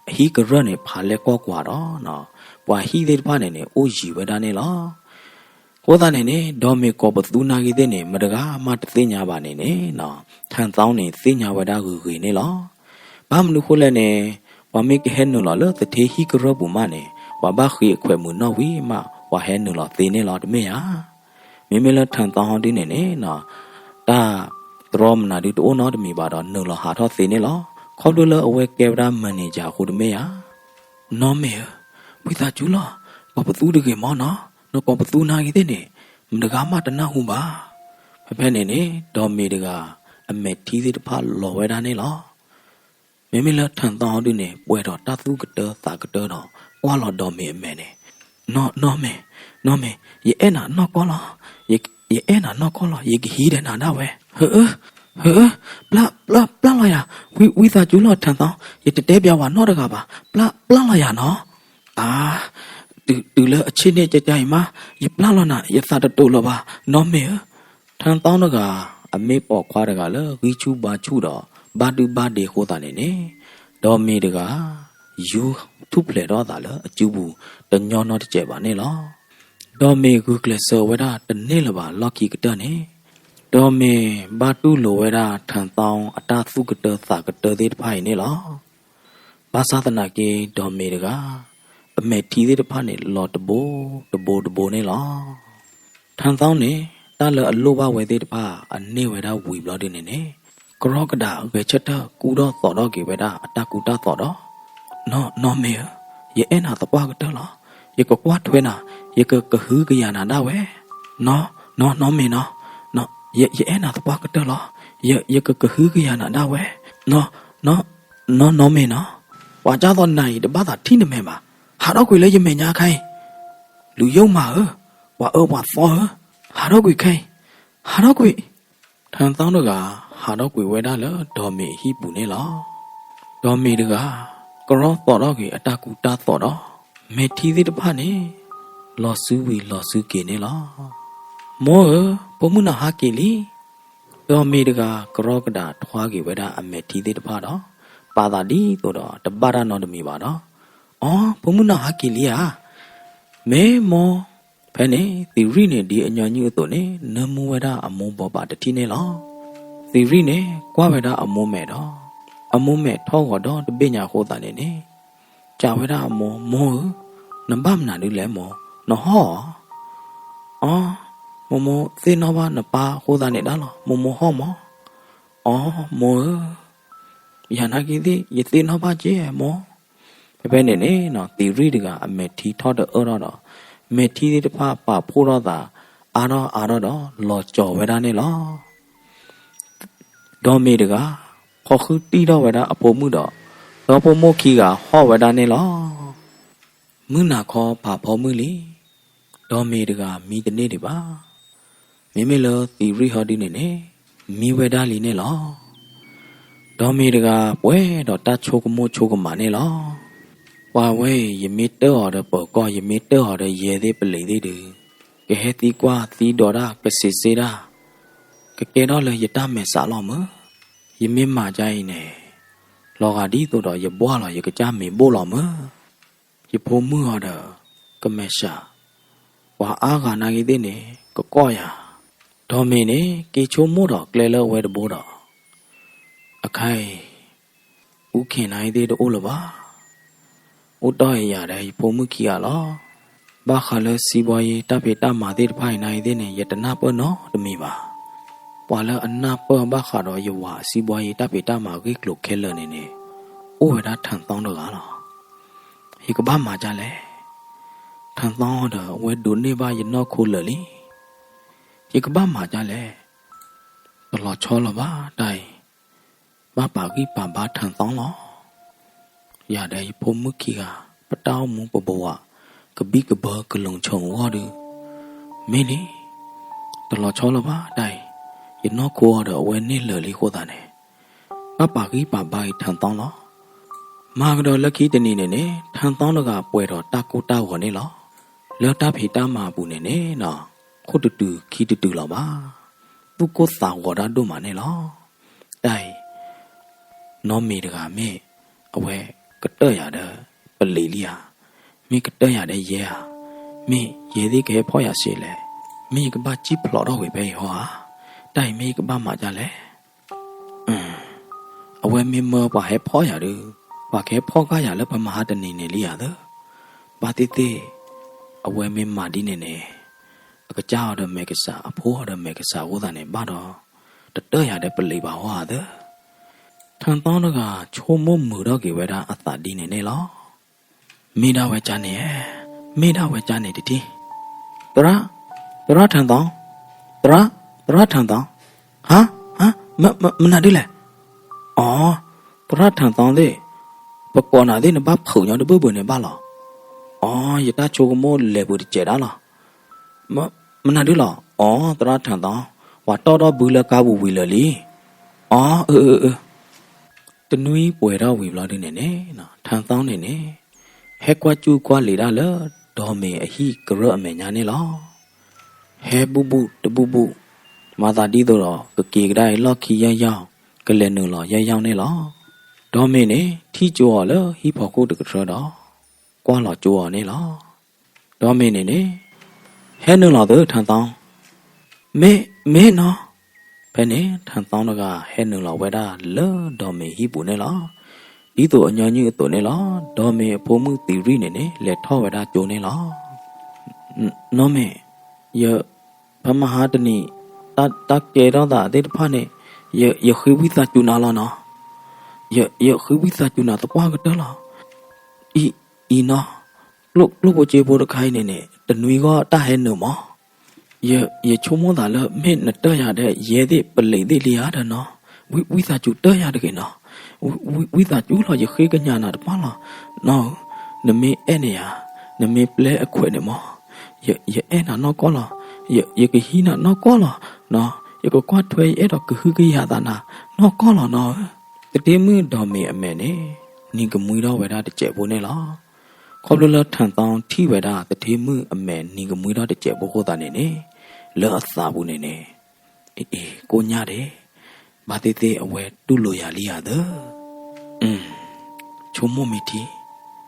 အဟိကရနေဖာလဲကောကွာတော့နော်ဘွာဟိသေးတဖာနေနေအိုးရီဝဲတာနေလောဟိုတာနေနေဒေါ်မေကောပတူနာကြီးတဲ့နေမတကားမတသိညာပါနေနေနော်ထန်တောင်းနေသိညာဝဒကိုခေနေလောဘာမနုခိုးလဲနေဝမိကဟဲနလောလတထေဟိကရဘူမနေဝဘခိအခွဲမှုနော်ဝီမဝဟဲနလောသေနေလောတမေယာမိမလထန်တောင်းဒီနေနေနော်တာဒရမနာဒီတိုနော်တမီပါတော့နလောဟာထောသေနေလောခေါ်ဒလအဝဲကေဗရာမန်နေဂျာခုတမေယာနော်မေဝိတာကျူလောဘပသူတကေမောနော် no ko patu na gi de ne mdaga ma tana hu ba phe ne ne do me daga ame thi de pha lo we da ne lo me me la than taw du ne pwe do ta tu ka de sa ka de do kwa lo do me me ne no me ye ena no ko lo ye ena no ko lo ye gi de na da we bla lo ya we sa ju lo than taw ye te bya wa no da ga ba bla lo ya noတူလေအချင်းနဲ့ကြကြရင်မရပလာလနာရသတတူလပါနော်မေထန်တောင်းတကအမေပေါ်ခွားတကလေဝီချူပါချူတော့ဘာတူဘာဒေခိုးတာနေဒေါ်မေတကယူထုပလေတော့တာလေအကျူဘူးတညောတော့တကြပါနဲ့လောဒေါ်မေကူကလဆောဝဒတနေ့လပါလော်ကီကတနေဒေါ်မေဘာတူလိုဝဒထန်တောင်းအတာသုကတသာကတသေးတဖိုင်နေလောဘာသာတနာကေဒေါ်မေတကအမေတီသေးတဖာနေလော်တဘိုနေလောထန်သောင်းနေတာလအလိုပါဝဲသေးတဖာအနေဝဲတာဝီဘလော်တင်နေကရောကဒါဝဲချက်တာကူတော့သော်တော့ကေဝဲတာအတကူတာသော်တော့နော်မေယေအနာတပွားကတလောယေကကွာထွဲနာယေကကဟူးကရနာဒါဝဲနော်မေနော်ယေအနာတပွားကတလောယေကကဟူးကရနာဒါဝဲနော်မေနော်ဝါကြတော့နိုင်တပတ်သာထိနေမယ်ပါဟာတော့ကိုလေရမညာခိုင်းလူယုံမှာဝါဝါဖောဟာတော့ကိုခိုင်းဟာတော့ကိုထန်သောင်းတော့ကဟာတော့ကိုဝဲတာလောဒေါ်မေဟိပူနေလောဒေါ်မေတကကရောတော်တော့ကြီးအတကူတာတော်တော့မေထီသေးတဖာနေလော်ဆူဝီလော်ဆူကေနေလောမောပမုနာဟာကေလီဒေါ်မေတကကရောကတာထွားကြီးဝဲတာအမေထီသေးတဖာတော့ပါတာဒီတော့တပါရနောတမီပါတော့ဘုံမနာဟာကီလီယာမဲမောဖဲနေသီရိနေဒီအညောညူတို့နေနမဝဒအမုံပေါ်ပါတတိနေလောသီရိနေကွာဝဒအမုံမဲ့တော့အမုံမဲ့ထောတော့တပိညာဟောတာနေကြာဝဒအမုံမောနံပါမနာလူလဲမောနော်ဟောမသေနောပါနပါဟောတာနေတာလောမဟောမောမောယနာကီဒီယသေနောပါကျေမောဘယ်နဲ့နော်သီရိတကအမေထီထော့တော့မေထီတဖပါဖိုးတော့တာအာတော့လော်ကြော်ဝဲတာနဲ့လောဒေါ်မေတကခေါ်ခူတီတော့ဝဲတာအဖို့မှုတော့ဒေါ်ဖို့မို့ခီကဟော့ဝဲတာနဲ့လောမွနာခေါ်ပါဖို့မှုလီဒေါ်မေတကမိတနေ့တပါမေလောသီရိဟောဒီနေမိဝဲတာလီနဲ့လောဒေါ်မေတကပွဲတော့တချိုကမို့ချိုကမာနဲ့လောဝါဝဲယမီတောရပေါ်ကောယမီတောရရဲသေးပလေသေးတယ်ကဲတီကွာသီတော်ရာကစစ်စေရာကဲတော့လေယတမဲစားလောမယမီမာကြိုင်းနေလောကဒီတော့ယဘွားလောယကကြမေပို့လောမယဖိုးမှုဟောတော့ကမဲရှာဝါအားကနာကြီးသေးနေကောရဒေါ်မင်းနေကေချိုမို့တော့ကလဲလဲဝဲတဘိုးတော့အခိုင်ဥခင်နိုင်သေးတော့လပါဥတော်ရတယ်ပုံမှုခီရလောဘာခလစီဘွားရီတပိတမာတိဖိုင်နိုင်တဲ့နေယတနာပေါ်နော်တမီပါပွာလအနာပေါ်ဘာခတော့ယဝစီဘွားရီတပိတမာကိကလုခဲလနေနေဥဝဒထန်တောင်းတော့လားဟိကဘာမာကြလဲထန်တောင်းတော့ဝဲဒုနေပါယနောခိုလလီဟိကဘာမာကြလဲဘလောချောလပါတိုင်ဘာပါကိပဘာထန်တောင်းလောရတယ်ဖုံမှုခီကပတောင်းမှုပဘဝကပိကဘကလုံချုံဝါဒမင်းနီတလောချောလပါတိုင်ယနောကိုရတော့ဝဲနေလလီခိုးတာနေပပကိပဘိုင်ထန်တောင်းလောမာကတော့လက်ခီတနေနေထန်တောင်းတော့ကပွဲတော့တာကိုတာဝနေလောလောတာဖေတာမာဘူးနေနော်ခုတ်တူခီတူလောပါပုကိုသာဝရတို့မနေလောတိုင်နောမီတကမေအဝဲကတဲ့ရတဲ့ပလီလီယာမိကတဲ့ရတဲ့ရဲဟာမိရဲသေးကဲဖောရရှိလေမိကဘာကြည့်ဖလော်တော့ဝေပဲဟောတိုင်မိကဘာမှာကြလဲအဝဲမမောပါဟဲဖောရရဘာခဲဖောကရလဲပမဟာတနေနေလီရတဲ့ဘာတိတိအဝဲမမာဒီနေနေအကကြောက်တဲ့မေကစားအဖိုးတဲ့မေကစားဝဒနေဘာတော့တဲ့ရတဲ့ပလီပါဟောတဲ့ထန်တောင်းတော့ကချိုးမမှုတော့ကေဝဲတာအသာဒီနေနေလောမိနာဝဲကြနေရဲ့မိနာဝဲကြနေတည် တရထန်တောင်းတရထန်တောင်းဟာမနာဒီလေအော်တရထန်တောင်းတဲ့ပကောနာတဲ့နဘဖုံညောတပုပွနေပါလားအော်ယတာချိုကမောလေဘူးတကျတာလားမနာဒီလားအော်တရထန်တောင်းဝါတော်ဘူးလကားဘူးဝီလလီအော်တနွေးပွေတော့ဝီဘလာဒီနေနော်ထန်တောင်းနေနေဟဲကွာကျူကွာလေတာလေဒေါ်မေအဟိကရအမေညာနေလားဟဲဘူးတဘူးမာသာတီးတော့ကကေကတိုင်းလော့ခီရရောင်းကလဲနုလောရရောင်းနေလားဒေါ်မေနေထီကျော်လေဟိဖို့ကိုတကထတော့ကွာလောကျော်နေလားဒေါ်မေနေဟဲနုလောတော့ထန်တောင်းမဲနော်ဘယ်နဲ့ထန်တောင်းကဟဲနုလောဝဲတာလေဒေါ်မေဟိပူနေလားဒီတော့အညာကြီးတော့နေလားဒေါ်မေအဖို့မှုတီရီနေလက်ထောဝဲတာကျုံနေလားနော်မေယဘမဟာတနီတကေတော့တာတဲ့ဖာနေယခိဝိသကျူနာလားနော်ယခိဝိသကျူနာတော့ပွားကတော့လားဤနော်lúc bộ chơi bộ được hay này nè tận núi có ta hay nữa mà giờ chúng muốn là mình là tới nhà để dễ đi bận lấy đi liá đó nó quý gia chủ tới nhà được cái nó quý gia chủ là giờ khi cái nhà nào đó là nó mình em này à mình play ở quê này mà giờ em là nó có là giờ cái hi là nó có là nó giờ có quát thuê ấy đó cứ cái nhà ta nào nó có là nó cái tiếng mưa đỏ mẹ này nên cái mũi đó vậy ra để chạy bộ này loခေါပလလထန်တောင်းထိဝဒတတိမှုအမဲနီကမွေးတော့တကျဘကိုတာနေနေလောအသာဘူးနေနေအေးကိုညာတယ်ဘာတေတေအဝဲတူလို့ရလီရတဲ့ချုံမမီတီ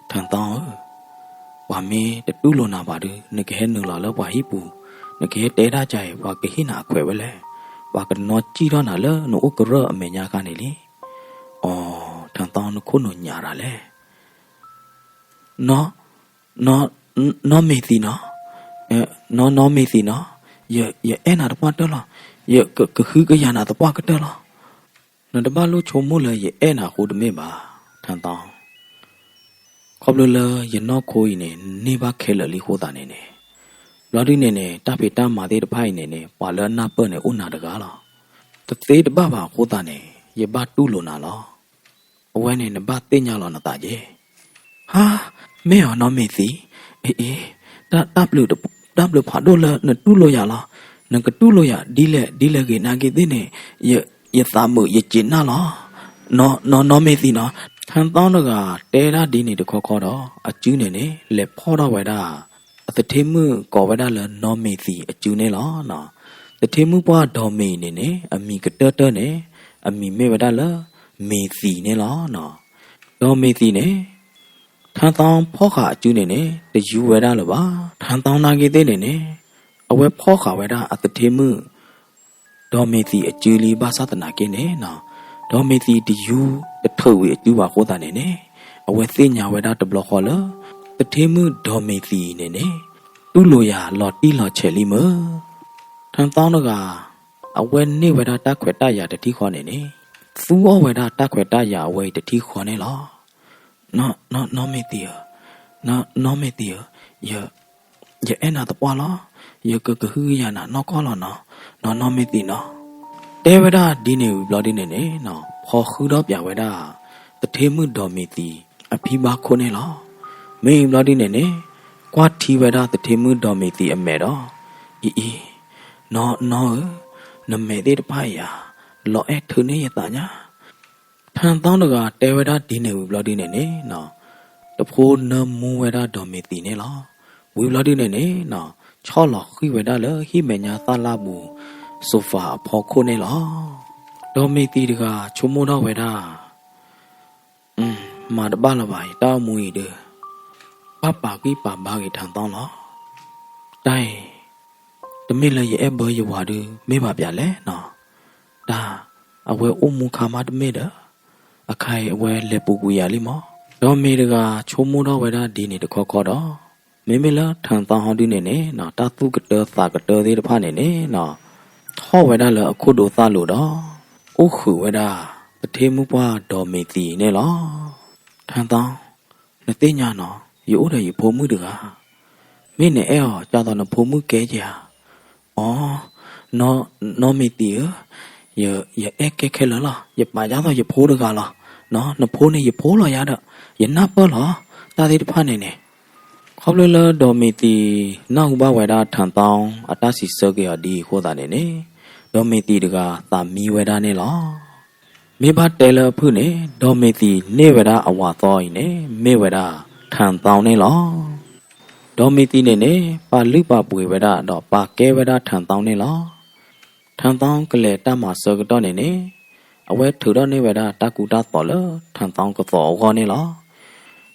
ထန်တောင်းဝါမေတတူလို့နာပါဘူးငကဲနူလာလောပါဟိပူငကဲတဲတာကြဲဝါကဟိနာခွဲဝဲလဲဝါကနော်ကြည့်တော့နာလဲနိုကရအမဲညာကနေလေအော်ထန်တောင်းခုနညာတာလဲnó mê gì nó mê gì nó giờ em nào đó qua đó là giờ cứ khứ cái nhà nào đó qua cái đó là nó đã bao lâu chôm mua lời giờ em nào khu được mê bà thằng tao không lâu lâu giờ nó khôi nè nè bác khéo lời khu ta nè đó đi nè ta bị ta mà đi được hay nè bà lớn na bơ nè ôn nào được cả là thực tế được ba bà khu ta nè giờ ba tu luôn nào lo quay nè ba tên nhau là nó ta chứ ha mấy họ nói mấy gì đáp được phá đô là tu lo ya lo nè cái tu lo ya đi lẹ cái na cái thế này giờ ta mở giờ chín na lo nó mấy gì nó thằng tao nó cả té ra đi này được khó đó ở chứ này lẹ phá đó vậy đó ở thêm mưa có vậy đó là nó mấy gì ở chứ này lo nó ở thêm mưa qua đò mì này ở mì cái tơ này ở mì mấy vậy đó là mấy gì này lo nó đò mấy gì này thằng tao phó khả chú này nè để chú về ra là ba thằng tao na cái tên này nè ở về phó khả về ra ở từ thêm mưa đó mấy gì ở chú li ba sát na cái nè nó đó mấy gì để chú để thử về chú bà cô ta này nè ở về tên nhà về ra tập lọ khó lỡ từ thêm mưa đó mấy gì này nè tu lùi à lọt đi lọt chạy li mơ thằng tao nó gà ở về nè về ra ta khỏe ta giả để thi khó này nè phú ở về ra ta khỏe ta giả về để thi khó này lo nó mê tìa nó mê tìa giờ em nào tập qua lo giờ cứ hư nhà nó có là nó mê tì nó té vậy đó đi nè lo đi nè nó khó khứ đó giả vậy đó tập thêm mưa đỏ mê tì à phi ba khôn này lo mấy lo đi nè qua thi vậy đó tập thêm mưa đỏ mê tì mẹ đó nó mẹ đi được phải à lo ép thứ này ta nhá thằng tao nó gà té vậy đó đi nè lo đi nè nó tập hôn nó mua vậy đó đỏ mê tì nè lo vui lo đi nè nó cho lọ khi vậy đó lỡ khi mẹ nhà ta la bù sofa phò khôn này lo đỏ mê tì được gà chú mua đó vậy đó mà đã ba là vậy tao mùi được ba cái thằng tao nó đây tụi mình là gì em bơi vào được mấy bà bả lẽ nó ta ở quê mua khám á tụi mình đó à khai ở quê lệ bù bùi à li mò đó mình được à chú mua đó vậy đó đi này được khó đó mấy là thằng tao họ đi này nó ta tu cái tơ thì được pha này nó họ vậy đó là khu đồ ta lù đó ô khử vậy đó thêm một qua đồ mì tì này lo thằng tao nó tên nhà nó yếu đây phố mới được à မင်းနဲ့အဲ့ဟောကြာတော့နဖိုးမှုကဲကြအော်နော်မီတီရအဲ့ခဲလားရပါကြတော့ရဖိုးတကလားနော်နဖိုးနဲ့ရဖိုးလော်ရတော့ရနပ်ပေါ်လားတာဒီတဖတ်နေနေခေါပလလဒေါ်မီတီနောက်ဘဝရထန်တောင်းအတစီစောကရဒီခေါ်တာနေနေဒေါ်မီတီတကသာမီဝရနေလားမေဘတဲလဖုနေဒေါ်မီတီနေဝရအဝါတော်ရင်နေမေဝရထန်တောင်းနေလားဒေါ်မီတီနေနေပါလိပပွေဝရတော့ပါကဲဝရထန်တောင်းနေလားထန်တောင်းကလေတမစောကတော့နေနေအဝဲထူတော့နေဝရတကူတာတော်လထန်တောင်းကတော့အောနေလား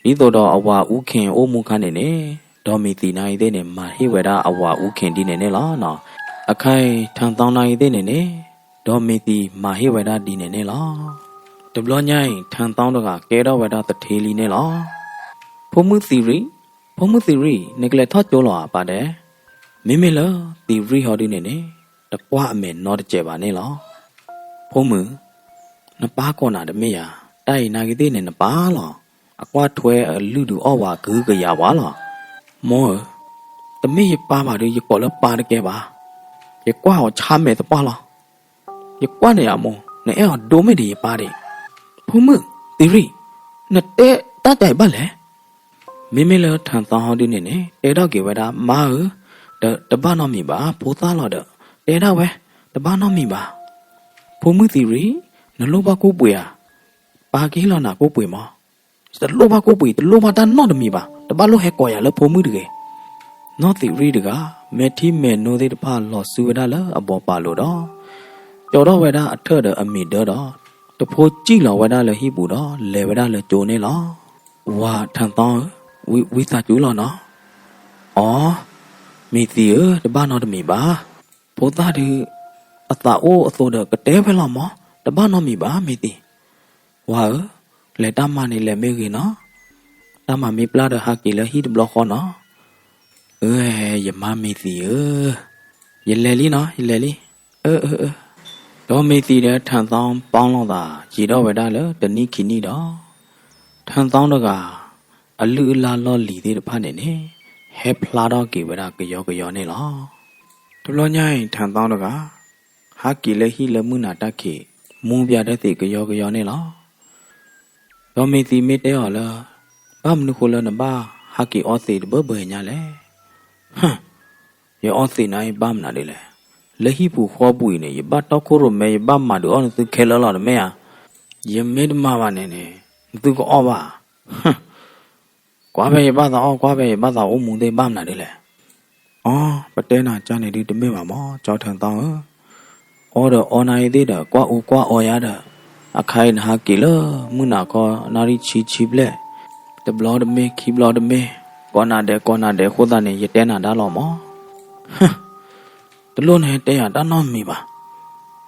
ဒီတော့အဝါဥခင်အိုးမူခန်းနေနေဒေါ်မီတီနိုင်တဲ့နေမာဟိဝရအဝါဥခင်ဒီနေနေလားနော်အခိုင်ထန်တောင်းနိုင်တဲ့နေနေဒေါ်မီတီမာဟိဝရဒီနေနေလားတဘလညိုင်းထန်တောင်းတော့ကကဲတော့ဝရတထေလီနေလားဖုံမှုသီရီနေကလေထော့ကျော်လာပါတယ်မိမိလားသီရီဟောဒီနေနေတပွားအမေနော်တကြပါနေလားဖုံမှုနပါကောနာတမေယာတိုက်နာကတဲ့နေနပါလားအကွာထွဲလူတူအော်ဝါကူကရပါလားမောတမေရပါပါရကောလပါတကဲပါရကွာဟောချမဲတပါလားရကွာနေရမောနေအော်ဒိုမေဒီပါတယ်ဖုံမှုသီရီနတဲ့တတ်တိုင်ပါလေမိမိလည်းထန်တောင်းဟောဒီနေနေတဲတော့ကေဝဒမာတပနောမီပါဖိုးသားလာတော့တဲတော့ပဲတပနောမီပါဖုံမှုသီရီနလောပါကိုပွေပါကီလာနာကိုပွေမောတလောပါကိုပွေတလောပါတနော့တမီပါတပလို့ဟဲကောရလဖုံမှုတကယ်နော့သီရီတကမေတီမေနိုသေးတဖလောဆူဝဒလာအဘောပါလို့တော့ကျော်တော့ဝဒအထက်တော့အမီတော့တဖိုးကြည့်လောဝဒလည်းဟိပူတော့လေဝဒလည်းကြိုနေလောဝါထန်တောင်းဝိသကျူးလောနော်အော်မိတီတပနောတမီပါဖိုးသားဒီအတာအိုးအစိုးတော့ကတဲဖဲလောမောတပနောမီပါမိတီဝါလေတမနေလေမေကြီးနော်တမမီပလာဒဟာကီလေဟိတဘလခေါနော်ယမမီတီရလေလီနော်ရလေလီတော့မီတီတဲ့ထန်သောင်းပေါင်းလို့သာရေတော့ဝဲတာလေတနိခိနီတော့ထန်သောင်းတော့ကအလူလာလောလီသေးတဖတ်နေနေဟဲဖလာတော့ကေဝရကယောနေလောတလောညိုင်းထန်သောင်းတော့ကဟာကီလေဟိလမှုနာတခေမုံပြတဲ့တေကယောနေလောတော့မီတီမီတဲဟောလားဘာမနုခိုလနဘာဟာကီအောစီဘဘညာလေဟမ်ယောအောစီနိုင်ဘာမနာလေလေဟိပူခေါ်ပူနေရဘတော့ခိုရမေဘာမဒူအောသူခဲလောလာမေယယမေဒမဘာနေနေသူကအောပါဟမ်ကွာပဲဘာသာအောကွာပဲဘာသာအုံမုန်သေးဘာမနာလေအော်ပတဲနာကြနေဒီတမေပါမောကြောက်ထန်တောင်းအော်တော့အော်နိုင်သေးတယ်ကွာအိုကွာအော်ရတာအခိုင်ဟာကီလမုနာကောနာရီချီပလက်တဘလောဒမေခီဘလောဒမေကောနာတဲ့ခိုးတာနေရတဲနာဒါလောမောဟမ်တလုံးနဲ့တဲရတာနော်မီပါ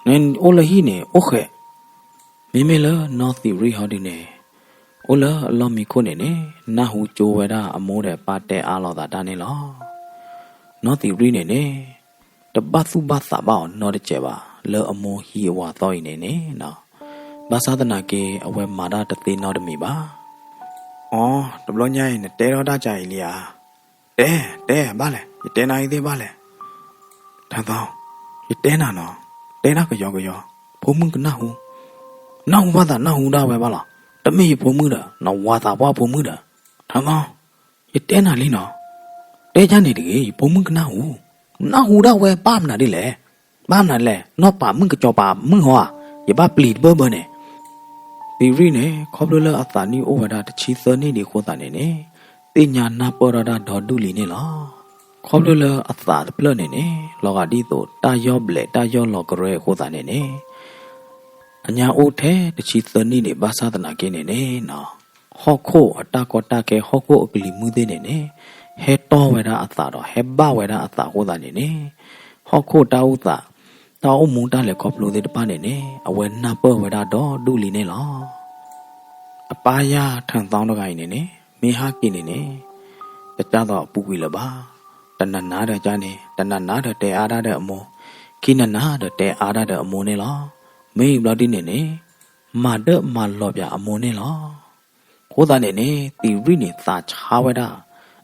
နင်အိုလဟီနေโอเคမိမေလနော်သီရီဟောဒီနေအိုလာအလောမီခုနေနေနာဟူကြိုဝဲတာအမိုးတဲ့ပါတဲအားလောတာတာနေလောနော်သီရီနေနေတပတ်စုပတ်စာပေါနော်တဲ့ကျပါလောအမိုးဟီဝါတော့နေနေနော်ဘာသာတနာကေအဝဲမာဒတသေးနော်တမီပါအော်တဘလညိုင်းနဲ့တဲတော့တာကြိုင်လျာတဲဘာလဲတဲနိုင်သေးဘာလဲထန်တော့တဲနာနော်တဲနာကယောဘုံမကနာဟူနောက်ဘာသာနာဟူတာပဲဘာလားတမေဖုံမှုတာနော်ဝါသာပွားဖုံမှုတာထမ်းကောင်းရတဲနာလေးနော်တဲချနေတကြီးဖုံမှုကနာဟူနော်ဟူတော့ဝဲပါမနာဒီလေပါမနာလေနော်ပါมึงကကြောပါมึงဟောရပါပလီဘနေဒီရီနေခေါပလလအသာနီအိုဝဒတချီသနေဒီခိုတာနေနေတိညာနာပရဒဒေါ်ဒူလီနေလားခေါပလလအသာပလနေနေလောကဒီတော့တာယောဘလေတာယောလောကရဲခိုတာနေနေအညာအိုထဲတချီသနီနေဘာသာတနာကင်းနေနေနော်ဟောခိုအတာကောတာကေဟောခိုအကလီမှုသေးနေနေဟဲတော်ဝဲတာအသာတော့ဟဲဘဝဲတာအသာဟောတာနေနေဟောခိုတာဥသာတောင်းမုန်တလည်းခေါပလို့သေးတပါနေနေအဝဲနာပေါ်ဝဲတာတော့ဒူလီနေလောအပါရထန်တောင်းတော့ကိုင်းနေနေမေဟာကင်းနေနေတကြတော့ပူကွေလပါတဏနာတဲ့ကြနေတဏနာတဲ့တဲအားတဲ့အမောခိနနာတဲ့တဲအားတဲ့အမောနေလောမေဘလာဒီနေနေမာဒမာလောပြအမောနေလောခိုးတာနေနေတီရီနေသာချာဝဲတာ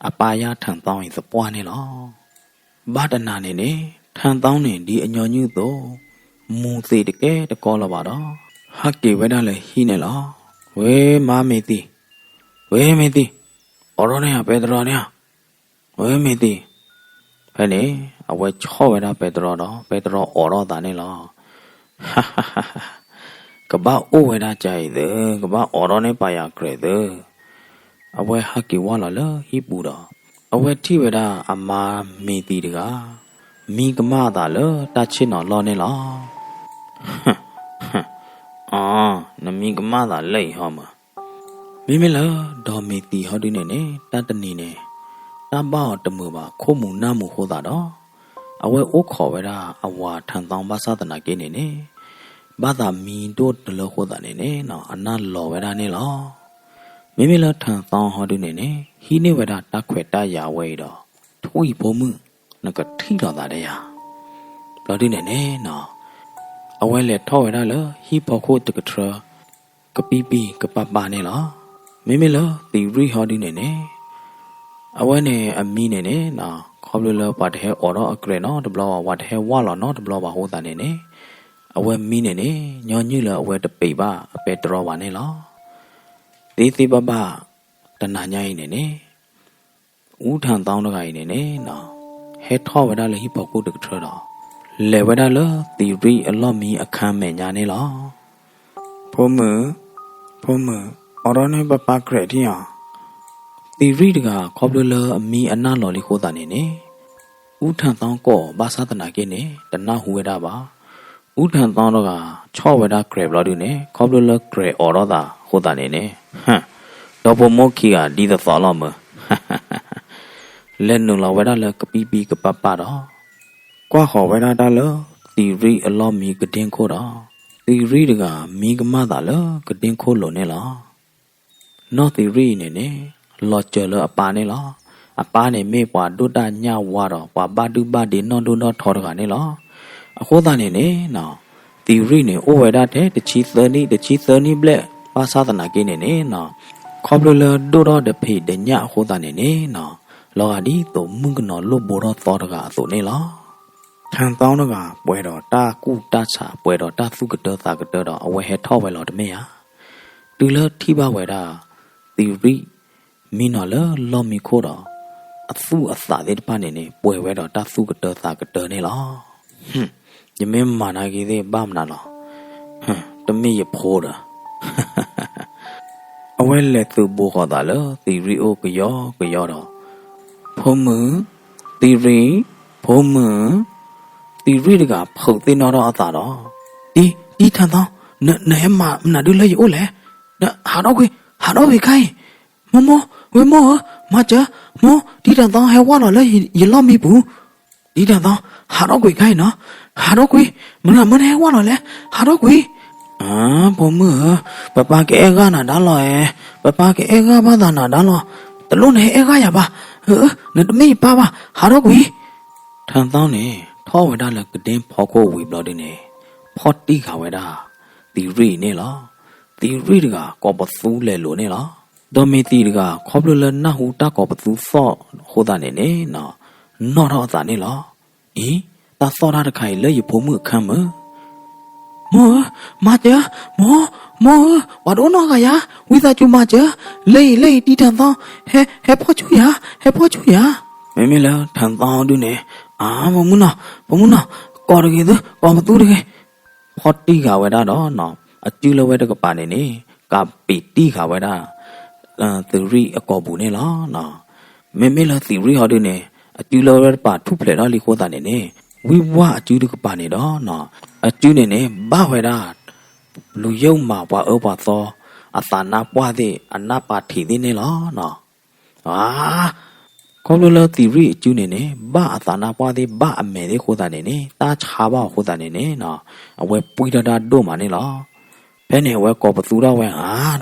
အပါရထန်တောင်းရင်စပွားနေလောဘာတနာနေနေထန်တောင်းနေဒီအညော်ညူတော့မူသေးတကဲတကောလာပါတော့ဟက်ကေဝဲတာလေဟီနေလောဝဲမမေတီဝဲမေတီအော်ရောနေပဲတော်နေဝဲမေတီဖဲနေအဝဲချောဝဲတာပဲတော်တော့ပဲတော်အော်ရောတာနေလောဟာဟာဟာကဘာအိုဝဲတာကြိုက်တယ်ကဘာအော်ရောနေပါရကြဲတယ်အဝဲဟက်ကေဝါလာလဟီပူတော့အဝဲထိဝဲတာအမာမေတီတကမိကမသာလတချစ်နော်လောနေလောအော်နမိကမသာလိတ်ဟောမှာမိမလာဒေါ်မေတီဟောဒီနေနေတတနီနေတဘောတမှုပါခိုးမှုနမှုဟောတာတော့အဝဲအိုးခေါ်ဝဲတာအဝါထန်တောင်ဘာသာတနာကိနေနေဘာသာမီတို့တလဟောတာနေနေနော်အနာလော်ဝဲတာနေလောမိမလာထန်တောင်ဟောဒီနေနေဟီနေဝဲတာတခွဲတရဝဲတော့ထွေဘုံမှုနကထိတော်တာတဲ့ရလော်ဒီနေနေနော်အဝဲလေထောက်ရတာလဟီပေါ်ခိုတကထရကပီပီကပပနေလားမိမလတီရီဟောဒီနေနေအဝဲနေအမီနေနေနော်ခေါပလလပတ်ဟဲအော်တော့အကရနော်တဘလောဝတ်ဟဲဝါလောနော်တဘလောပါဟိုတာနေနေအဝဲမီနေနေညောညွလအဝဲတပိပါအပေတော်ပါနေလားတေးသေးပပတနာညိုင်းနေနေဦးထန်တောင်းတကကြီးနေနေနော်ဟဲထောက်ဝဲတာလေဟီပေါ်ခိုတကထရတော့လေဝဲတာလတီရီအလော့မီအခမ်းမဲ့ညာနေလားဖုံးမအော်ရနေပပကရတီယာတီရီတကခေါပလလအမီအနာလော်လီခိုးတာနေနေဦးထန်တောင်းကောဘာသာတနာကိနေတနာဟူဝဲတာပါဦးထန်တောင်းတော့ကချော့ဝဲတာဂရေဘလော်ဒူနေခေါပလလဂရေအော်ရတာခိုးတာနေနေဟမ်တော့ဘမောခီကဒီသဖော်လောမလက်နုလောဝဲတာလကပီပီကပပတော့ကွာခေါ်ဝဲတာလတီရီအလော့မီကတင်ခိုးတော့တီရီတကမီကမသာလကတင်ခိုးလို့နေလားနော်တီရီနေနေလော်ကျလအပါနေလားအပါနေမေပွားဒုတညဝါတော့ပွာဘာဒုဘာဒီနော်ဒုနော်ထော်တကနေလားအခုသားနေနေနော်တီရီနေအိုဝဲတာတဲ့တချီသနီဘလက်ပါသာသနာကိနေနေနော်ခေါပလလဒိုတော့တဖေတညအခုသားနေနေနော်လောကဒီတော့မုန်ကနော်လို့ဘောတော့သောတကအစိုးနေလားထန်တောင်းတော့ကပွဲတော့တာကုတချပွဲတော့တာသုကတောသာကတောတော့အဝဲဟဲထောက်ဝဲလို့တမေရတူလထိပါဝဲတာတီရီမင်းနော်လော်မီခိုးတော့အသုအသာတဲ့တပနေနေပွဲဝဲတော့တာသုကတောသာကတောနေလားဟွန်းယမင်းမာနာကြီးသေးဘာမနာလားဟွန်းတမေရဖိုးတာအဝဲလက်သူဘောခေါ်တာလားတီရီအိုကရောတော့ဖုံးမတီရီဖုံးမတီရီတကဖုတ်သိနော်တော့အသာတော့ဒီထန်တော့နဲမနာဒူလေအိုလေဟာတော့ဝေခိုင်းမဝေမောမချာမောဒီထန်တော့ဟဲဝါလာလေရလောမီဘူးဒီထန်တော့ဟာတော့ဝေခိုင်းနော်ဟာတော့မနဟဲဝါလာလေဟာတော့ဘုံမပပကဲကနာဒါလောပပကဲကဘာသာနာဒါလောတလုံးနဲ့အဲကရပါနတမေပါဟာတော့ထန်တော့နေထောဝဲတာလကတင်ဖောက်ကိုဝေဘလော်ဒီနေဖော်တီခါဝဲတာတီရီနေလားတီရီတကကောပသူးလေလို့နေလားဒေါ်မီတီတကခေါပလလနဟူတာကောပသူးဖော့ဟိုတာနေနေနော်တော့တာနေလားတာစောတာတခိုင်လေရဖုံမှုအခမ်းမောမကြမောဝါတော့နော်ကရဝိသချူမကြလေတီထန်တော့ဟဲဖော့ချူရမလာထန်တော့ဒူနေဘုံမနော်ကော်ရကေကောမတူရကေဖော်တီခါဝဲတာတော့နော်အကျူလဝဲတကပါနေနေကပီတီခါဝဲတာသီရီအကောဘူးနေလားနော်မေလာသီရီဟောဒီနေအကျူလဝဲပါထုဖလေတော့လီခိုးတာနေနေဝိဝါအကျူတကပါနေတော့နော်အကျူနေနေဘာဝဲတာလူယုံမှာပွားအောပါသောအသာနာပွားတဲ့အနာပါထီသေးနေလားနော်ခေါပလလတီရီအကျူနေနေဘာအသာနာပွားသေးဘာအမဲသေးခိုးတာနေနေတာချာပါခိုးတာနေနေနော်အဝဲပွိတတာတို့မှနေလားဘယ်နေဝဲကောပသူတော့ဝဲ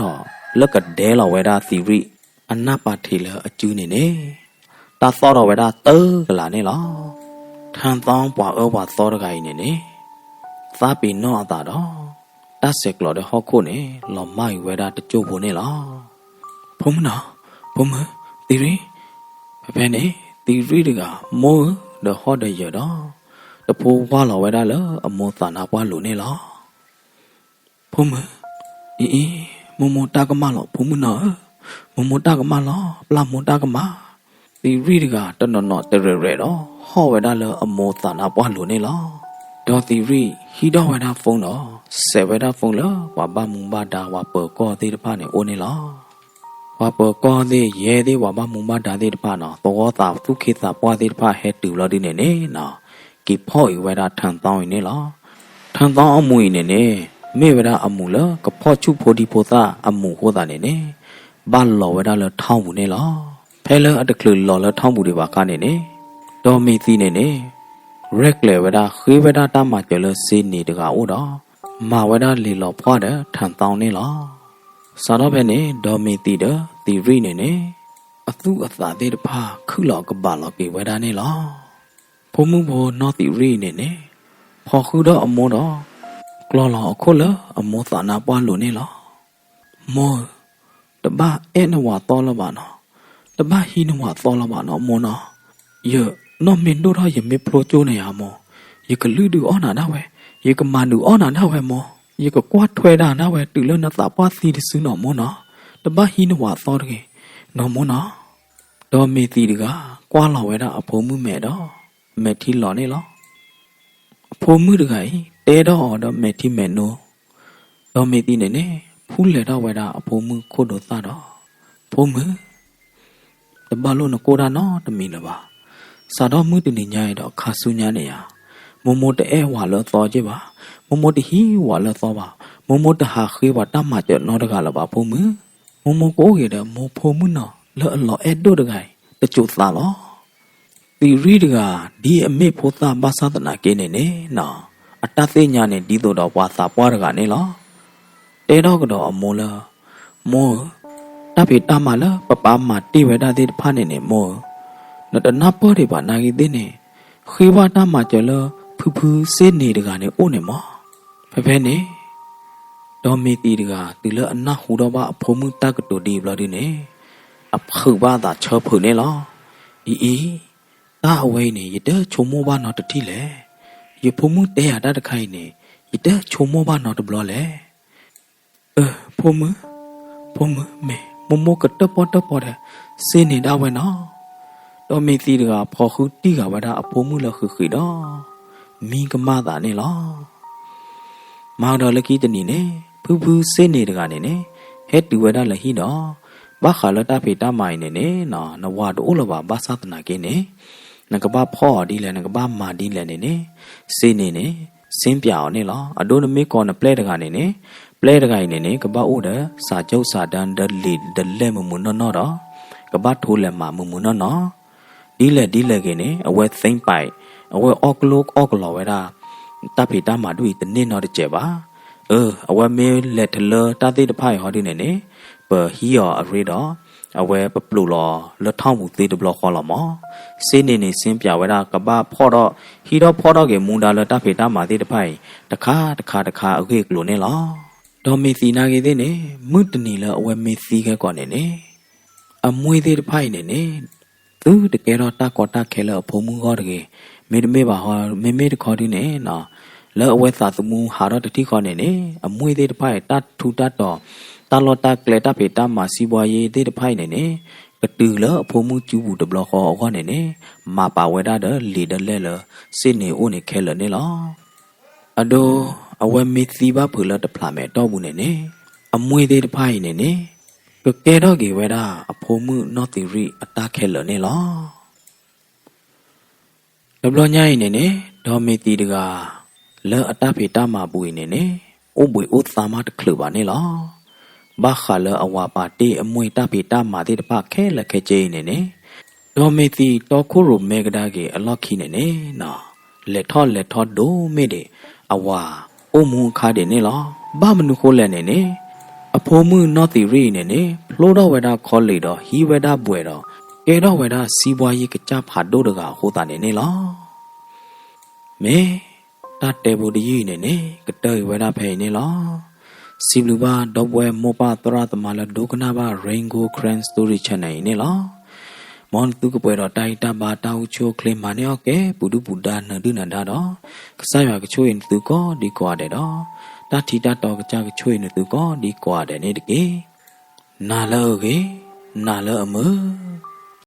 တော့လက်ကဒဲလောဝဲတာတီရီအနာပါထီလအကျူနေနေတာသောတော့ဝဲတာတဲကလာနေလားထန်တောင်းပွားအောပါသောတကကြီးနေသာပီနော်အတာတော့တဆက်ကလော်တဲ့ဟော့ခုနေလော်မိုက်ဝဲတာတကျုပ်ဖို့နေလားဖုံးမတီရီ ဘယ်နဲ့တီရီတကမိုးဒဟော့တဲ့ရတော့တဖိုးဘွားလောဝဲတာလေအမောသာနာဘွားလို့နေလားဖုံးမအေးမမတာကမလောဖုံးမနော်မမတာကမလောပလာမတာကမတီရီတကတနော်တရရဲတော့ဟောဝဲတာလေအမောသာနာဘွားလို့နေလားဒေါ်တီရီဟီတော့ဝဲတာဖုံးတော့ဆေဝဲတာဖုံးလောဝါဘမုံဘာတာဝါပေကောသေးတဖာနေအိုနေလားဝါပေကောသေးရဲသေးဝါဘမုံဘာတာသေးတဖာနော်သောတာဒုခိတာပွားသေးတဖာဟဲတူလောဒီနေနေနော်ကိဖော်ဝဲတာထန်တောင်းနေလားထန်တောင်းအမွေနေနေမေဝဲတာအမှုလကဖော့ချုဖိုဒီဖိုသာအမှုဟောတာနေနေဘာလောဝဲတာလထောင်းဘူးနေလားဖဲလအတကလလောလထောင်းဘူးတွေပါကနေနေဒေါ်မီသီနေနေရက်လေဝဲတာခေဝဲတာတမကျလစီနေတကအိုတော့မဝဲတာလီလောဖွားတဲ့ထန်တောင်းနေလားစာတော့ပဲနေဒေါ်မီသီတဲ့တီရီနေနေအသူအသာသေးတဖာခုလောကပါလောကေဝဲတာနေလားဖုံမှုဘောနော်တီရီနေနေဖော်ခုတော့အမောတော့ကလောလောအခုလအမောသာနာပွားလို့နေလားမောတဘာအဲနဝတော်လပါနော်တဘာဟီနဝတော်လပါနော်မောနော်ယေနော်မင်းတို့ရမေပရိုချိုနေရမောယေကလူဒူအော်နာနာဝဲယေကမန်ဒူအော်နာနာဝဲမောယေကကွာထွဲတာနာဝဲတူလနတာပွားစီတစူနော်မောနော်တဘာဟီနဝတော်တကေနော်မောနော်ဒေါ်မီတီတကကွာလောဝဲတာအဖုံမှုမဲ့တော့မဲထီလော်နေလောအဖိုးမှုတကဲတဲတော့မဲထီမဲနိုဒေါ်မီတီနေနေဖူးလေတော့ဝဲတာအဖိုးမှုခို့တော့သတော့ဖုံးမှုတဘလို့နကိုတာနော်တမီလပါစာတော့မှုတနေညာရတော့ခါဆူညာနေရမမတဲဝါလောသောကြပါမမတဟီဝါလောသောပါမမတဟာခေဝတမကျနော်တကလပါဖုံးမှုမကိုရတဲ့မဖုံးမှုနော်လောအလောအဲ့တို့တကဲတချို့သားလောတီရီတကဒီအမေဖို့သာဘာသာတနာကင်းနေနေနော်အတသိညာနဲ့ဒီတော့ဘွာသာပွားတကနေလောတဲတော့ကတော့အမောလားမောတပိတမလားပပမတိဝဲတာတဲ့ဖာနေနေမောနတနာပေါ်တွေပါနာကြီးတဲ့နေခေဝတာမကျလဖူဖူစေးနေတကနေအိုးနေမောဖဲနေဒေါ်မီတီတကဒီလအနာဟူတော့ပါအဖုံမှုတကတူဒီဘလာဒီနေအဖူပါတာချောဖူနေလောအီတာအဝဲနေရတဲ့ချုံမောဘာနော်တတိလေရဖုံမှုတဲရတာတခိုင်နေရတဲ့ချုံမောဘာနော်တဘလလေဖုံမှုမေမမကတပေါ်တဲ့စင်းနေတာဝဲနော်တော့မေတီတကဖော်ခုတိကဝဒအဖုံမှုလခခိတော့မင်းကမသာနေလားမောင်တော်လကီတနီနေဖူဖူစင်းနေတကနေနေဟဲတူဝဒလဟီတော့ဘာခါလတာဖေတာမိုင်နေနေနော်နဝတိုးလပါဘာသာတနာကင်းနေနကဘာဖော်ဒီလဲနကဘာမာဒီလဲနေစေးနေနေစင်းပြောင်နေလားအဒိုနမေကောနပလဲတကနေနေပလဲတကိုင်နေကဘာအိုဒစာကျုပ်စာတန်ဒလီဒလဲမမွနော်တော့ကဘာထိုးလဲမမမွနော်ဒီလဲကင်းနေအဝဲသိမ့်ပိုက်အဝဲအော့ကလောဝဲတာတဖေတာမာတို့တနေနော်တကျပါအဝဲမဲလက်ထလတာတိတဖိုင်ဟောဒီနေပဟီယောအရေတော့အဝဲပပလူလောလထောင်းမှုသေးတဘလခေါ်လာမောစင်းနေစင်းပြဝဲတာကဘာဖော့တော့ဟီတော့ဖော့တော့ကေမွန်ဒါလတဖေတာမာသေးတဖိုင်တခါအခေကလိုနေလောဒေါ်မီစီနာကေသေးနေမွတ်တနီလအဝဲမီစီခဲကောနေအမွေသေးတဖိုင်နေသူတကယ်တော့တကောတခဲလဖုံမှုဟောတကေမေပါဟောမေတခေါ်ဒီနေနော်လောအဝဲသာသမှုဟာတော့တတိခေါ်နေအမွေသေးတဖိုင်တထူတတော့တာလောတာကလေတာဖေတာမာစီဘွားရေးတဲ့တဖိုင်နေကတူလအဖို့မှုကျူဘူးတဘလခေါ်အောနေမပါဝဲတာတဲ့လီဒလဲလစစ်နေအိုနေခဲလနေလောအဒိုအဝဲမီစီဘာဖူလတဖလာမဲတော့ဘူးနေအမွေသေးတဖိုင်နေကကဲတော့ကေဝဲတာအဖို့မှုနော်တီရီအတာခဲလနေလောဒဘလညိုင်းနေဒေါ်မီတီတကလဲအတာဖေတာမာပူနေအိုဘွေအိုသာမတခလပါနေလောဘာခါလအဝါပါတေအမွေတပိတာမာတိတပခဲလက်ခဲကျင်းနေဒေါ်မေတီတော်ခိုရိုမေကဒါကေအလော့ခိနေနော်လက်ထောဒိုမေတဲ့အဝါအိုမွန်ခါတဲ့နေလောဘာမနုခိုလဲနေအဖိုးမှုနော်တီရီနေဖလိုတော့ဝဲတာခေါ်လေတော့ဟီဝဲတာဘွဲတော့ကဲတော့ဝဲတာစီးပွားရေးကကြဖာတို့တကဟိုတာနေလောမေတတဲဘူဒီနေကတဲဝဲတာဖဲနေလောစီဘလူဘာဒေါ်ဘွဲမောပါတရသမလာဒုကနာဘာရင်ဂိုခရန်စတိုရီချန်နေလော မောင်သူကပွဲတော့တိုင်တဘာတောက်ချိုကလင်းမနေအောင်ကဲပုဒုပုဒါနဒုနန္ဒတော့ကစားရကချိုရင်သူကောဒီကွာတဲ့တော့တတိတတော်ကကြကချိုရင်သူကောဒီကွာတဲ့နေတကေနာလောကေနာလောအမ